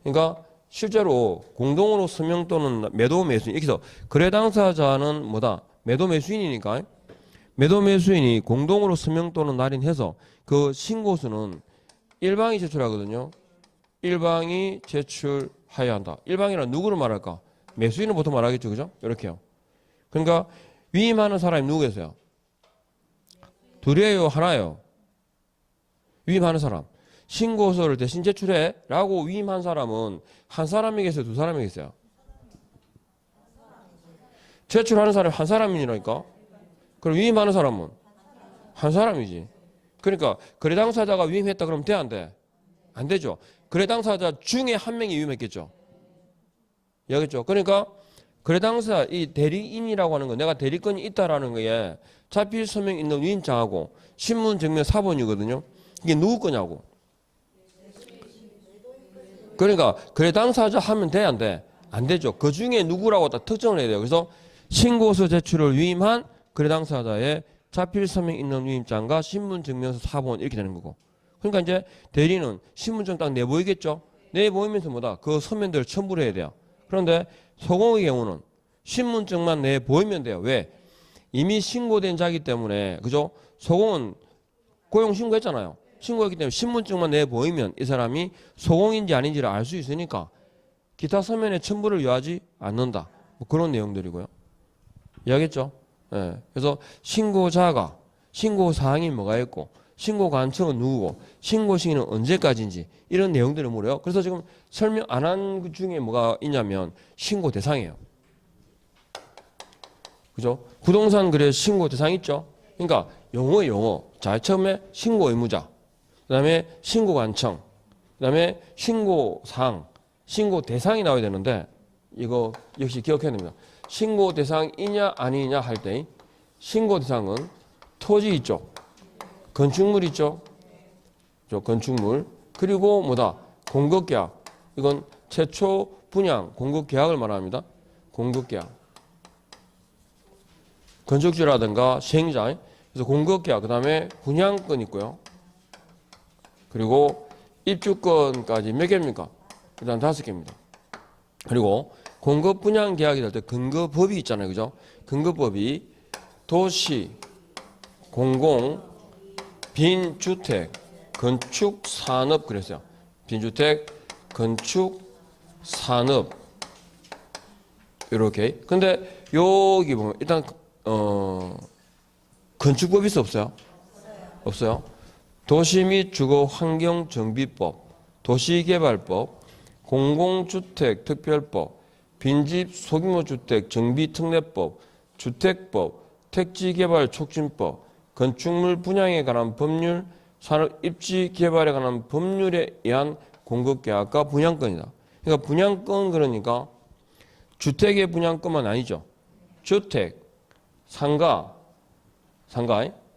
그러니까 실제로 공동으로 서명 또는 매도 매수인 여기서 거래 당사자는 뭐다? 매도 매수인이니까 매도 매수인이 공동으로 서명 또는 날인해서 그 신고서는 일방이 제출하거든요. 일방이 제출해야 한다. 일방이란 누구를 말할까? 매수인은 보통 말하겠죠. 그죠? 이렇게요. 그러니까 위임하는 사람이 누구겠어요? 둘이에요? 하나예요? 위임하는 사람. 신고서를 대신 제출해 라고 위임한 사람은 한 사람이겠어요? 두 사람이겠어요? 제출하는 사람이 한 사람이니까 그럼 위임하는 사람은 한 사람이지. 그러니까 거래 당사자가 위임했다 그러면 돼 안 돼? 안 되죠. 거래 당사자 중에 한 명이 위임했겠죠. 이해하겠죠? 그러니까 거래 당사자 이 대리인이라고 하는 거 내가 대리권이 있다라는 거에 자필 서명 있는 위임장하고 신문 증명 사본이거든요. 이게 누구 거냐고. 그러니까 거래 당사자 하면 돼 안 돼? 안 되죠. 그 중에 누구라고 다 특정을 해야 돼요. 그래서 신고서 제출을 위임한 거래 당사자의 자필 서명 있는 위임장과 신문 증명서 사본 이렇게 되는 거고. 그러니까 이제 대리는 신분증 딱 내보이겠죠. 내보이면서 뭐다? 그 서면들을 첨부를 해야 돼요. 그런데 소공의 경우는 신분증만 내보이면 돼요. 왜? 이미 신고된 자이기 때문에 그죠? 소공은 고용 신고했잖아요. 신고했기 때문에 신분증만 내보이면 이 사람이 소공인지 아닌지를 알 수 있으니까 기타 서면에 첨부를 요하지 않는다. 뭐 그런 내용들이고요. 이해하겠죠? 예. 그래서 신고자가 신고 사항이 뭐가 있고 신고 관청은 누구고 신고 시기는 언제까지인지 이런 내용들을 물어요. 그래서 지금 설명 안 한 것 중에 뭐가 있냐면 신고 대상이에요. 그죠? 부동산 거래 신고 대상 있죠? 그러니까 용어. 자, 처음에 신고 의무자, 그 다음에 신고 관청, 그 다음에 신고 사항, 신고 대상이 나와야 되는데 이거 역시 기억해야 됩니다. 신고 대상이냐 아니냐 할 때 신고 대상은 토지 있죠. 건축물 있죠. 건축물. 그리고 뭐다? 공급계약. 이건 최초 분양 공급계약을 말합니다. 공급계약. 건축주라든가 시행자. 그래서 공급계약. 그 다음에 분양권 있고요. 그리고 입주권까지 몇 개입니까? 일단 5개입니다. 그리고 공급 분양 계약이 될 때 근거법이 있잖아요. 그죠? 근거법이 도시, 공공, 빈주택, 건축, 산업 그랬어요. 빈주택, 건축, 산업 이렇게. 근데 여기 보면 일단 건축법이 있어 없어요? 없어요. 도시 및 주거 환경 정비법, 도시개발법, 공공주택 특별법, 빈집 소규모 주택 정비 특례법, 주택법, 택지개발 촉진법, 건축물 분양에 관한 법률, 산업 입지 개발에 관한 법률에 의한 공급계약과 분양권이다. 그러니까 분양권 그러니까 주택의 분양권만 아니죠. 주택, 상가,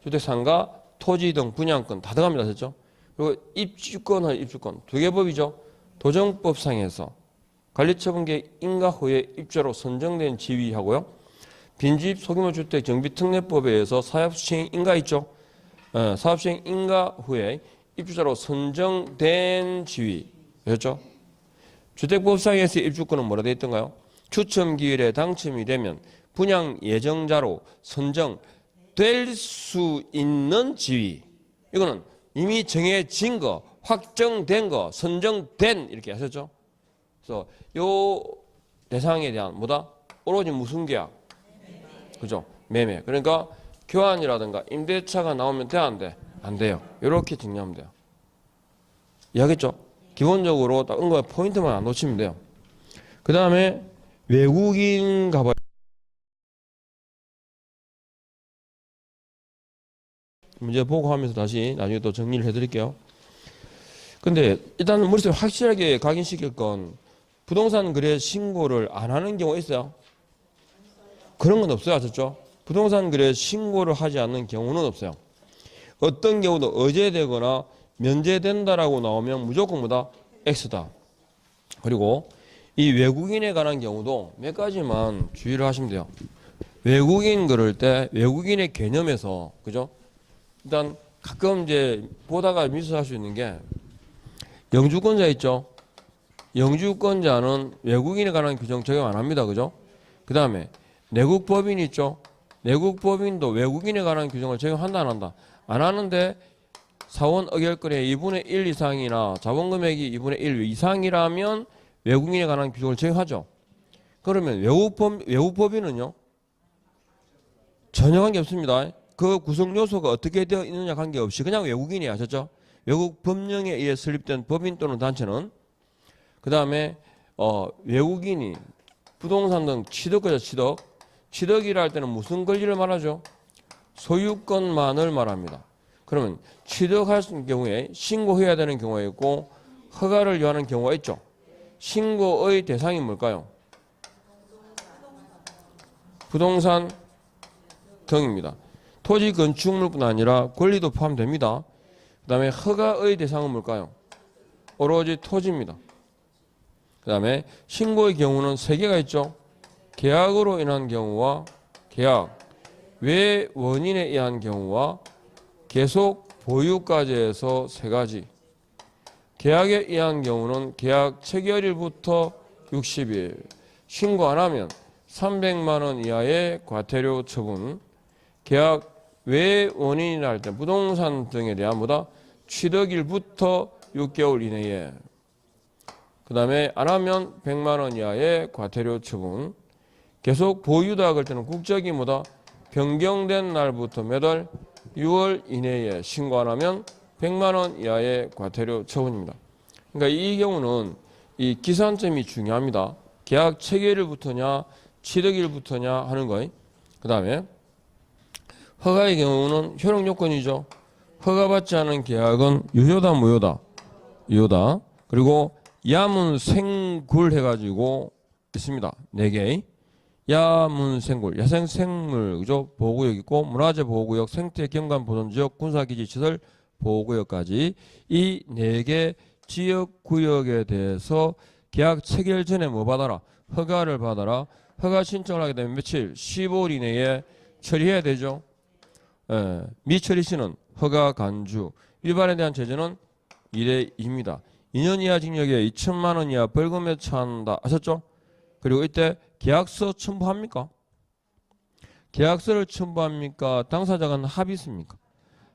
주택 상가, 토지 등 분양권 다 들어갑니다. 됐죠? 그리고 입주권은 입주권 두 개 법이죠. 도정법상에서 관리처분계획 인가 후에 입주자로 선정된 지위하고요. 빈집 소규모 주택 정비 특례법에 의해서 사업시행 인가 있죠. 사업시행 인가 후에 입주자로 선정된 지위. 그렇죠? 주택법상에서 입주권은 뭐라 되어 있던가요? 추첨기일에 당첨이 되면 분양 예정자로 선정될 수 있는 지위. 이거는 이미 정해진 거, 확정된 거, 선정된 이렇게 하셨죠? 그래서 요 대상에 대한 뭐다? 오로지 무슨 계약? 그죠? 매매. 그러니까 교환이라든가 임대차가 나오면 돼, 안 돼? 안 돼요. 이렇게 정리하면 돼요. 이해하겠죠? 기본적으로 딱 은거 포인트만 안 놓치면 돼요. 그 다음에 외국인 가봐. 문제 보고 하면서 다시 나중에 또 정리를 해드릴게요. 근데 일단 머릿속에 확실하게 각인시킬 건 부동산 거래 신고를 안 하는 경우가 있어요. 그런 건 없어요. 아셨죠? 부동산 거래 신고를 하지 않는 경우는 없어요. 어떤 경우도 어제되거나 면제된다라고 나오면 무조건 뭐다? X다. 그리고 이 외국인에 관한 경우도 몇 가지만 주의를 하시면 돼요. 외국인 그럴 때 외국인의 개념에서 그죠? 일단 가끔 이제 보다가 미스할 수 있는 게 영주권자 있죠? 영주권자는 외국인에 관한 규정 적용 안 합니다. 그죠? 그 다음에 내국법인 있죠? 내국법인도 외국인에 관한 규정을 적용한다 안 한다? 안 하는데 사원 의결권의 2분의 1 이상이나 자본금액이 2분의 1 이상이라면 외국인에 관한 규정을 적용하죠. 그러면 외국법인은요? 전혀 관계없습니다. 그 구성 요소가 어떻게 되어 있느냐 관계없이 그냥 외국인이 아셨죠? 외국 법령에 의해 설립된 법인 또는 단체는 그 다음에 외국인이 부동산 등 취득거죠. 취득이라 할 때는 무슨 권리를 말하죠? 소유권만을 말합니다. 그러면 취득할 경우에 신고해야 되는 경우가 있고 허가를 요하는 경우가 있죠. 신고의 대상이 뭘까요? 부동산 등입니다. 토지 건축물뿐 아니라 권리도 포함됩니다. 그 다음에 허가의 대상은 뭘까요? 오로지 토지입니다. 그 다음에 신고의 경우는 3개가 있죠. 계약으로 인한 경우와 계약 외 원인에 의한 경우와 계속 보유까지 해서 3가지. 계약에 의한 경우는 계약 체결일부터 60일, 신고 안 하면 300만 원 이하의 과태료 처분, 계약 외 원인이라 할 때 부동산 등에 대한 뭐다? 취득일부터 6개월 이내에, 그 다음에 안 하면 100만 원 이하의 과태료 처분, 계속 보유다 그럴 때는 국적이 뭐다? 변경된 날부터 몇 월? 6월 이내에 신고 안 하면 100만 원 이하의 과태료 처분입니다. 그러니까 이 경우는 이 기산점이 중요합니다. 계약 체결일부터냐 취득일부터냐 하는 거예요. 그 다음에 허가의 경우는 효력 요건이죠. 허가받지 않은 계약은 유효다 무효다? 유효다. 그리고 야문생굴 해가지고 있습니다. 4개. 야문생굴, 야생생물, 그죠? 보호구역 있고, 문화재 보호구역, 생태 경관 보존지역, 군사기지 시설 보호구역까지 이 4개 지역구역에 대해서 계약 체결 전에 뭐 받아라? 허가를 받아라. 허가 신청을 하게 되면 며칠? 15일 이내에 처리해야 되죠. 미처리 시는 허가 간주. 위반에 대한 제재는 1회입니다. 2년 이하 징역에 2천만 원 이하 벌금에 처한다. 아셨죠? 그리고 이때 계약서 첨부합니까? 계약서를 첨부합니까? 당사자간 합의습니까?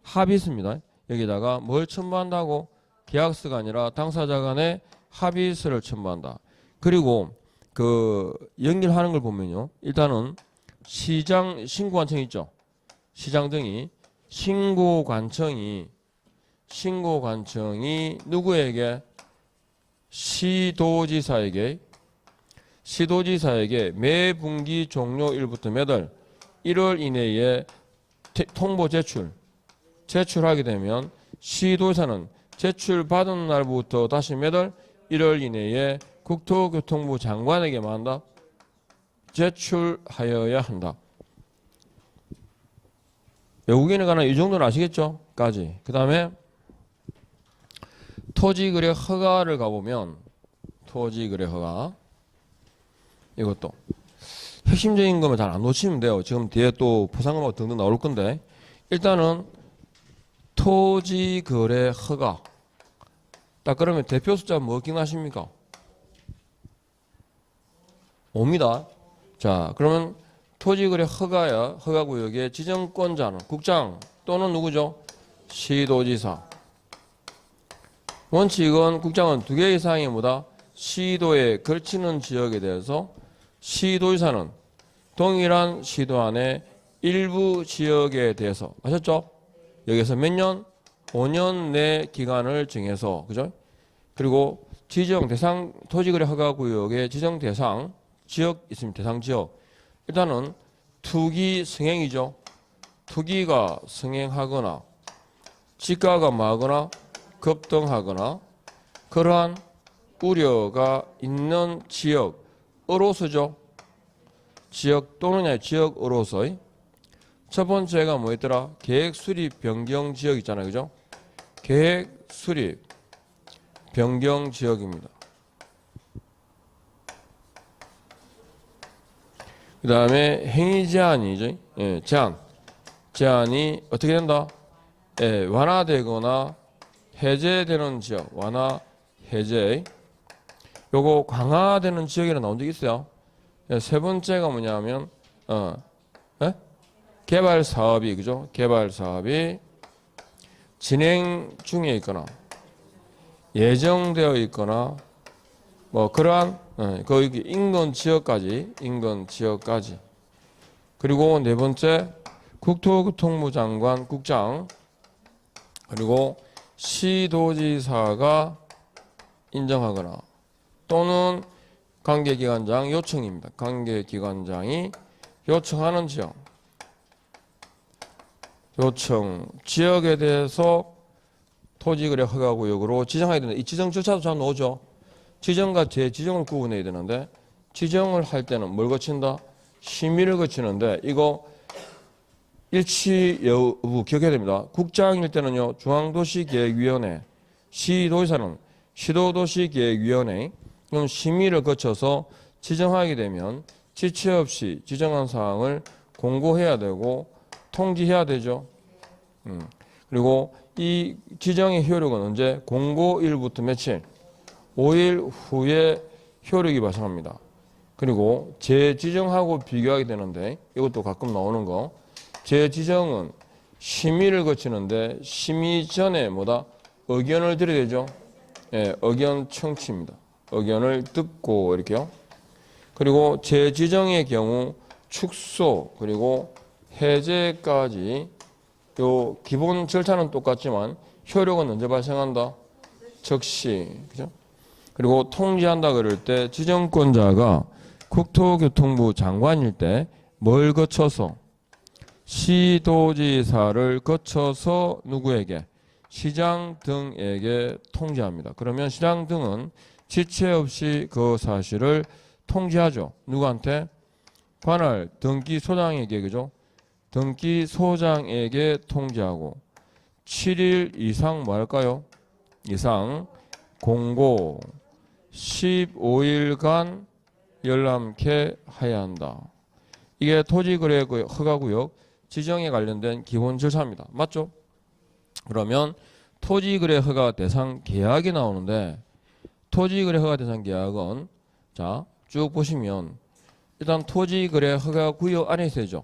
합의습니다. 여기다가 뭘 첨부한다고? 계약서가 아니라 당사자 간의 합의서를 첨부한다. 그리고 그 연결하는 걸 보면요. 일단은 신고관청 있죠. 시장 등이 신고관청이 누구에게? 시도지사에게 매 분기 종료일부터 몇 월? 1월 이내에 통보 제출하게 되면 시도지사는 제출받은 날부터 다시 몇 월? 1월 이내에 국토교통부 장관에게 뭐 한다? 제출하여야 한다. 외국인에 관한 이 정도는 아시겠죠? 까지. 그 다음에 토지거래 허가를 가보면 토지거래 허가 이것도 핵심적인 거면 잘 안 놓치면 돼요. 지금 뒤에 또 포상금하고 등등 나올 건데 일단은 토지거래 허가. 딱 그러면 대표 숫자 뭐 기억나십니까? 5입니다. 자, 그러면 토지거래 허가야, 허가구역의 지정권자는 국장 또는 누구죠? 시도지사. 원칙은 국장은 2개 이상이 뭐다? 시도에 걸치는 지역에 대해서 시도지사는 동일한 시도 안에 일부 지역에 대해서 아셨죠? 여기서 몇 년? 5년 내 기간을 정해서 그죠? 그리고 지정 대상 토지거래 허가구역의 지정 대상 지역 있으면 대상 지역 일단은 투기 승행이죠. 투기가 승행하거나 지가가 많거나 급등하거나 그러한 우려가 있는 지역으로서죠. 지역 또는 지역으로서 첫 번째가 뭐였더라? 계획 수립 변경 지역 있잖아요. 그죠? 계획 수립 변경 지역입니다. 그 다음에 행위 제한이죠. 예, 제한이 어떻게 된다? 예, 완화되거나 해제되는 지역, 완화, 해제. 요거 강화되는 지역이라 나온 적 있어요. 예, 세 번째가 뭐냐면, 예? 개발 사업이, 그죠? 개발 사업이 진행 중에 있거나, 예정되어 있거나, 뭐, 그러한, 거기 인근 지역까지. 그리고 네 번째, 국토교통부 장관, 국장, 그리고 시도지사가 인정하거나 또는 관계기관장 요청입니다. 관계기관장이 요청하는 지역. 요청 지역에 대해서 토지거래 허가구역으로 지정해야 되는데 이 지정 절차도 잘 나오죠. 지정과 재지정을 구분해야 되는데 지정을 할 때는 뭘 거친다? 심의를 거치는데 이거 일치 여부 기억해야 됩니다. 국장일 때는요. 중앙도시계획위원회, 시도지사는 시도도시계획위원회 그럼 심의를 거쳐서 지정하게 되면 지체 없이 지정한 사항을 공고해야 되고 통지해야 되죠. 그리고 이 지정의 효력은 언제? 공고일부터 며칠? 5일 후에 효력이 발생합니다. 그리고 재지정하고 비교하게 되는데 이것도 가끔 나오는 거 재지정은 심의를 거치는데 심의 전에 뭐다? 의견을 드려야 되죠. 예, 의견 청취입니다. 의견을 듣고 이렇게요. 그리고 재지정의 경우 축소 그리고 해제까지 요 기본 절차는 똑같지만 효력은 언제 발생한다? 즉시. 그죠? 그리고 통지한다 그럴 때 지정권자가 국토교통부 장관일 때 뭘 거쳐서 시도지사를 거쳐서 누구에게? 시장 등에게 통지합니다. 그러면 시장 등은 지체 없이 그 사실을 통지하죠. 누구한테? 관할 등기소장에게 그죠? 등기소장에게 통지하고 7일 이상 뭐 할까요? 이상 공고 15일간 열람케 하여야 한다. 이게 토지거래 허가구역 지정에 관련된 기본 절차입니다. 맞죠? 그러면 토지거래 허가 대상 계약이 나오는데 토지거래 허가 대상 계약은 자 쭉 보시면 일단 토지거래 허가 구역 안에 있어야죠.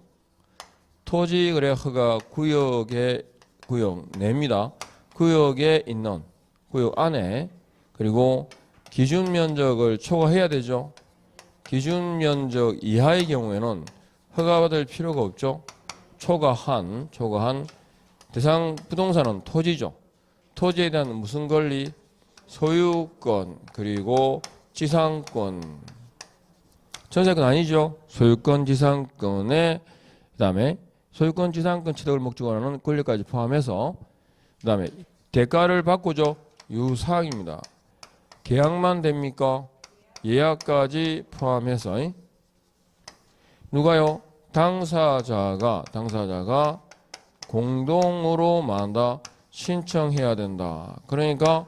토지거래 허가 구역의 구역 내입니다. 구역에 있는 구역 안에 그리고 기준 면적을 초과해야 되죠. 기준 면적 이하의 경우에는 허가받을 필요가 없죠. 초과한 대상 부동산은 토지죠. 토지에 대한 무슨 권리? 소유권 그리고 지상권. 전세권 아니죠. 소유권 지상권에 그다음에 소유권 지상권 취득을 목적으로 하는 권리까지 포함해서 그다음에 대가를 받고죠. 유사항입니다. 계약만 됩니까? 예약까지 포함해서 누가요? 당사자가 공동으로 만다 신청해야 된다. 그러니까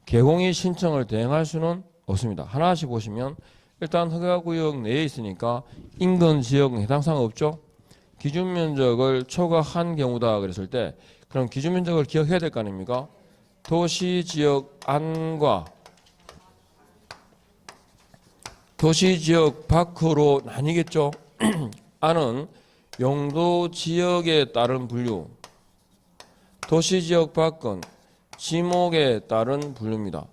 개공이 신청을 대행할 수는 없습니다. 하나씩 보시면 일단 허가구역 내에 있으니까 인근 지역은 해당 사항 없죠. 기준 면적을 초과한 경우다 그랬을 때 그럼 기준 면적을 기억해야 될 거 아닙니까? 도시 지역 안과 도시 지역 밖으로 나뉘겠죠. 안은 용도 지역에 따른 분류, 도시 지역 밖은 지목에 따른 분류입니다.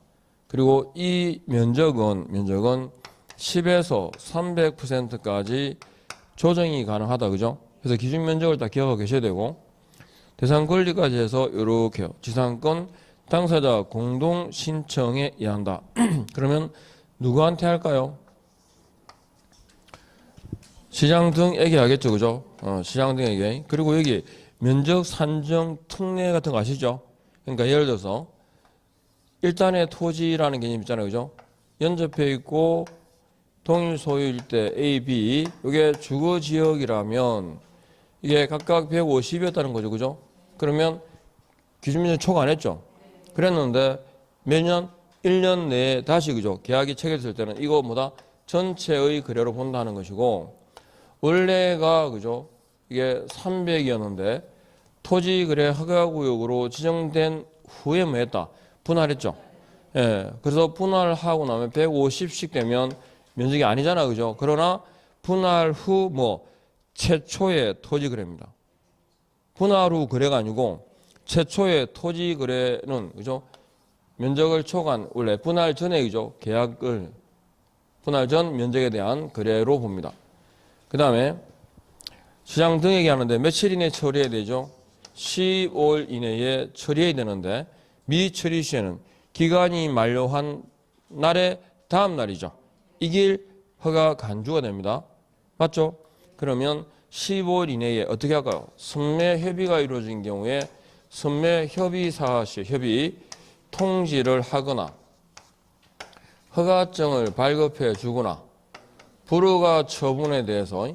그리고 이 면적은 10에서 300%까지 조정이 가능하다, 그죠? 그래서 기준 면적을 다 기억하고 계셔야 되고, 대상 권리까지 해서 이렇게요. 지상권 당사자 공동 신청에 의한다. 그러면 누구한테 할까요? 시장 등에게 하겠죠, 그죠? 시장 등에게. 그리고 여기 면적 산정 특례 같은 거 아시죠? 그러니까 예를 들어서 일단의 토지라는 개념 있잖아요, 그죠? 연접해 있고 동일 소유일 때 A, B, 이게 주거 지역이라면 이게 각각 150이었다는 거죠, 그죠? 그러면 기준면적 초과 안 했죠? 그랬는데 매년 1년 내에 다시, 그죠? 계약이 체결됐을 때는 이거 뭐다? 전체의 거래로 본다는 것이고, 원래가, 그죠? 이게 300이었는데 토지거래 허가구역으로 지정된 후에 뭐 했다? 분할했죠? 예. 그래서 분할하고 나면 150씩 되면 면적이 아니잖아, 그죠? 그러나 분할 후 뭐 최초의 토지거래입니다. 분할 후 거래가 아니고 최초의 토지거래는, 그죠? 면적을 초과한, 원래 분할 전에, 그죠? 계약을 분할 전 면적에 대한 거래로 봅니다. 그 다음에 시장 등에게 하는데 며칠 이내에 처리해야 되죠? 15일 이내에 처리해야 되는데 미처리 시에는 기간이 만료한 날의 다음 날이죠. 이길 허가 간주가 됩니다. 맞죠? 그러면 15일 이내에 어떻게 할까요? 선매 협의가 이루어진 경우에 선매 협의 사실 협의 통지를 하거나 허가증을 발급해 주거나 불허가 처분에 대해서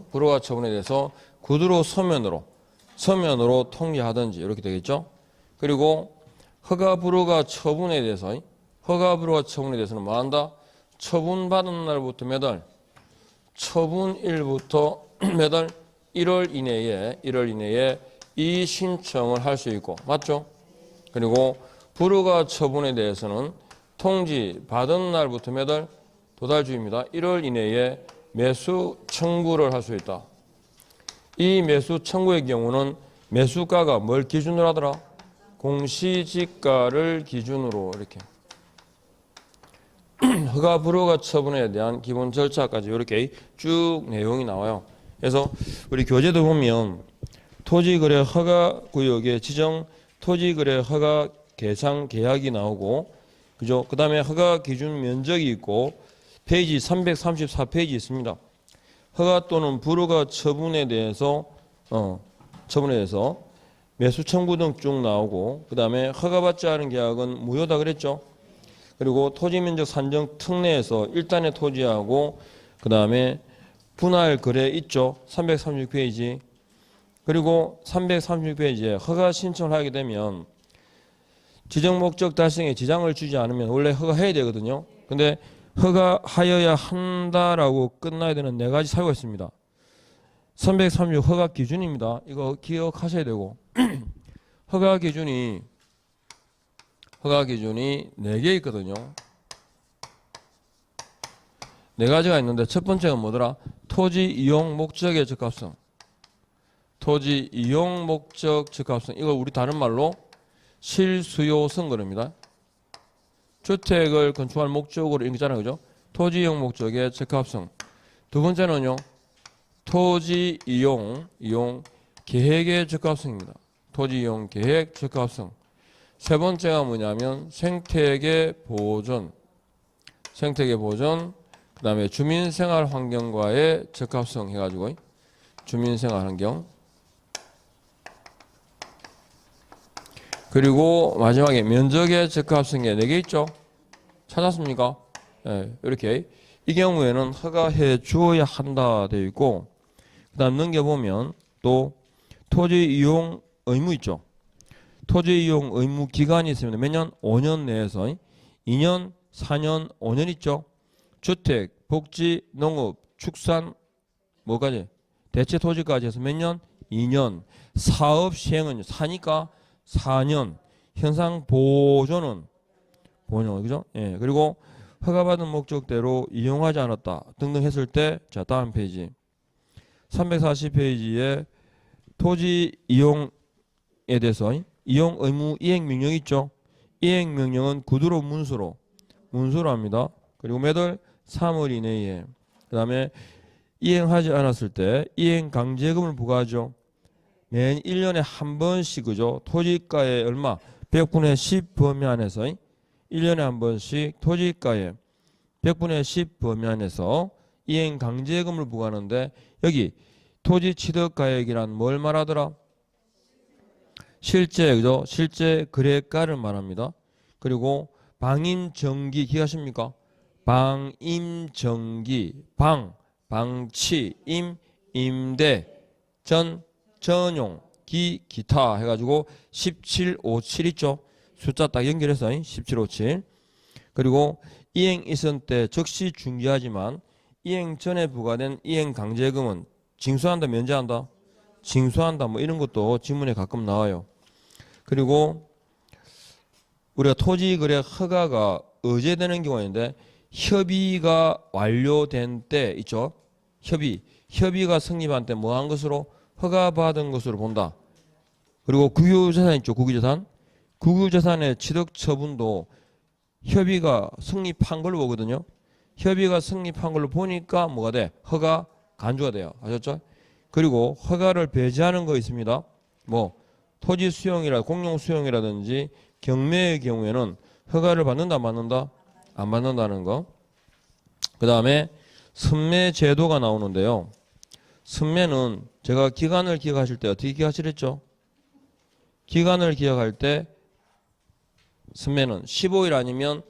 구두로 서면으로 통지하든지 이렇게 되겠죠. 그리고 허가 불허가 처분에 대해서는 뭐 한다? 처분받은 날부터 몇 월? 처분일부터 몇 월? 1월 이내에 이 신청을 할 수 있고, 맞죠? 그리고 불허가 처분에 대해서는 통지 받은 날부터 몇 월? 도달주입니다. 1월 이내에 매수 청구를 할 수 있다. 이 매수 청구의 경우는 매수가가 뭘 기준으로 하더라? 공시지가를 기준으로 이렇게 허가 불허가 처분에 대한 기본 절차까지 이렇게 쭉 내용이 나와요. 그래서 우리 교재도 보면 토지거래 허가구역의 지정 토지거래 허가 개상 계약이 나오고, 그죠? 그 다음에 허가 기준 면적이 있고 페이지 334페이지 있습니다. 허가 또는 불허가 처분에 대해서 매수 청구 등 쭉 나오고, 그 다음에 허가받지 않은 계약은 무효다 그랬죠. 그리고 토지면적 산정 특례에서 일단의 토지하고 그 다음에 분할 거래 있죠. 336페이지. 그리고 336페이지에 허가 신청을 하게 되면 지정 목적 달성에 지장을 주지 않으면 원래 허가해야 되거든요. 근데 허가하여야 한다라고 끝나야 되는 4가지 사유가 있습니다. 336 허가 기준입니다. 이거 기억하셔야 되고 허가 기준이 4개 있거든요. 4가지가 있는데 첫 번째가 뭐더라? 토지 이용 목적의 적합성. 토지 이용 목적 적합성. 이걸 우리 다른 말로 실수요성 그럽니다. 주택을 건축할 목적으로 인기잖아요, 그죠? 토지 이용 목적의 적합성. 두 번째는요, 토지 이용 계획의 적합성입니다. 토지 이용 계획 적합성. 세 번째가 뭐냐면 생태계 보존, 그 다음에 주민생활 환경과의 적합성 해가지고 주민생활 환경. 그리고 마지막에 면적의 적합성에 4개 있죠? 찾았습니까? 네, 이렇게. 이 경우에는 허가해 주어야 한다 되어 있고, 그 다음 넘겨보면 또 토지 이용 의무 있죠? 토지 이용 의무 기간이 있습니다. 몇 년? 5년 내에서 2년, 4년, 5년 있죠? 주택, 복지, 농업, 축산, 뭐까지? 대체 토지까지 해서 몇 년? 2년. 사업 시행은 사니까 4년. 현상 보존은 보존, 그죠? 예. 그리고 허가받은 목적대로 이용하지 않았다 등등 했을 때, 자, 다음 페이지 340페이지에 토지 이용에 대해서 이용 의무 이행 명령 있죠. 이행 명령은 구두로 문수로 합니다. 그리고 매달 3월 이내에, 그 다음에 이행하지 않았을 때 이행 강제금을 부과하죠. 매 1년에 한 번씩, 그죠? 토지가의 얼마? 100분의 10 범위 안에서 1년에 한 번씩 토지가의 100분의 10 범위 안에서 이행 강제금을 부과하는데, 여기 토지 취득가액이란 뭘 말하더라? 실제, 그죠? 실제 거래가를 말합니다. 그리고 방임정기 기하십니까? 방임정기, 방치, 임대, 전용, 기타 해가지고 1757 있죠. 숫자 딱 연결해서 1757. 그리고 이행 있을 때 즉시 중지하지만 이행 전에 부과된 이행 강제금은 징수한다, 면제한다? 징수한다. 뭐 이런 것도 지문에 가끔 나와요. 그리고 우리가 토지거래 허가가 의제되는 경우가 있는데, 협의가 완료된 때 있죠. 협의가 성립한 때 뭐 한 것으로? 허가받은 것으로 본다. 그리고 국유재산 있죠. 국유재산의 취득 처분도 협의가 성립한 걸로 보거든요. 협의가 성립한 걸로 보니까 뭐가 돼? 허가 간주가 돼요. 아셨죠? 그리고 허가를 배제하는 거 있습니다. 뭐 토지 수용이라 공용 수용이라든지 경매의 경우에는 허가를 받는다, 안 받는다? 안 받는다는 거. 그 다음에 선매 제도가 나오는데요. 선매는 제가 기간을 기억하실 때 어떻게 기억하시랬죠? 기간을 기억할 때 선매는 15일 아니면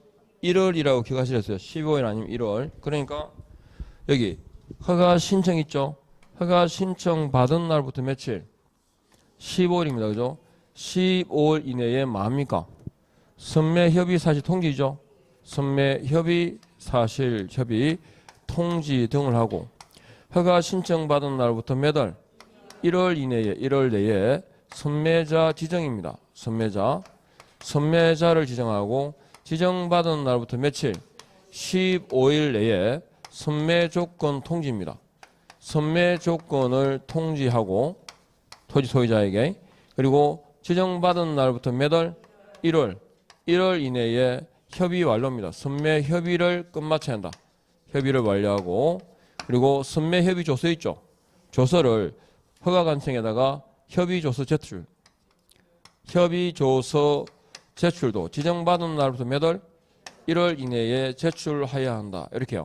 1월이라고 기억하시랬어요. 15일 아니면 1월. 그러니까 여기 허가 신청 있죠? 허가 신청 받은 날부터 며칠? 15일입니다. 그죠? 15일 이내에 뭡니까? 선매 협의 사실 통지죠. 선매 협의 사실 협의 통지 등을 하고, 허가 신청 받은 날부터 몇 월? 1월 내에 선매자 지정입니다. 선매자를 지정하고, 지정받은 날부터 며칠? 15일 내에 선매 조건 통지입니다. 선매 조건을 통지하고 토지 소유자에게, 그리고 지정받은 날부터 몇 월? 1월 이내에 협의 완료입니다. 선매 협의를 끝마쳐야 한다. 협의를 완료하고, 그리고 선매 협의 조서 있죠. 조서를 허가관청에다가 협의조서 제출. 협의조서 제출도 지정받은 날부터 몇 월? 1월 이내에 제출해야 한다. 이렇게요.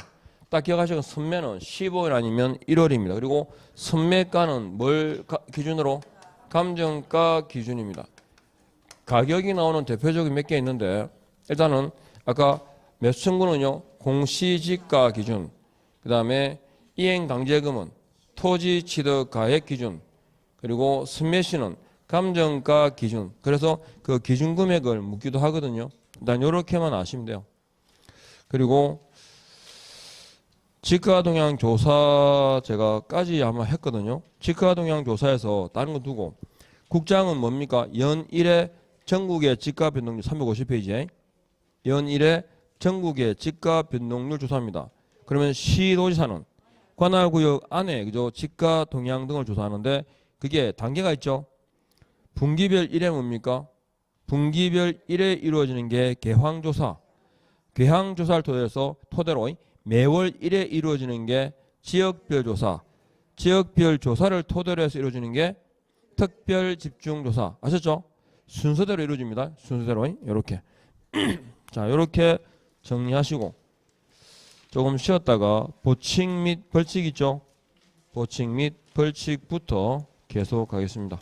딱 기억하시고, 선매는 15일 아니면 1월입니다. 그리고 선매가는 뭘 기준으로? 감정가 기준입니다. 가격이 나오는 대표적인 몇 개 있는데, 일단은 아까 매수청구는요, 공시지가 기준, 그 다음에 이행강제금은 토지 취득 가액 기준, 그리고 선매시는 감정가 기준. 그래서 그 기준 금액을 묻기도 하거든요. 일단 이렇게만 아시면 돼요. 그리고 지가동향 조사 제가까지 아마 했거든요. 지가동향 조사에서 다른 거 두고, 국장은 뭡니까? 연일에 전국의 지가 변동률 350페이지에 연일에 전국의 지가 변동률 조사합니다. 그러면 시도지사는 관할구역 안에, 그죠? 지가 동향 등을 조사하는데, 그게 단계가 있죠. 분기별 1회 뭡니까? 분기별 1회 이루어지는 게 개황조사. 개황조사를 토대로 매월 1회 이루어지는 게 지역별 조사. 지역별 조사를 토대로 해서 이루어지는 게 특별 집중조사. 아셨죠? 순서대로 이루어집니다. 순서대로 이렇게. 자, 이렇게 정리하시고 조금 쉬었다가 보칙 및 벌칙 있죠? 보칙 및 벌칙부터 계속 하겠습니다.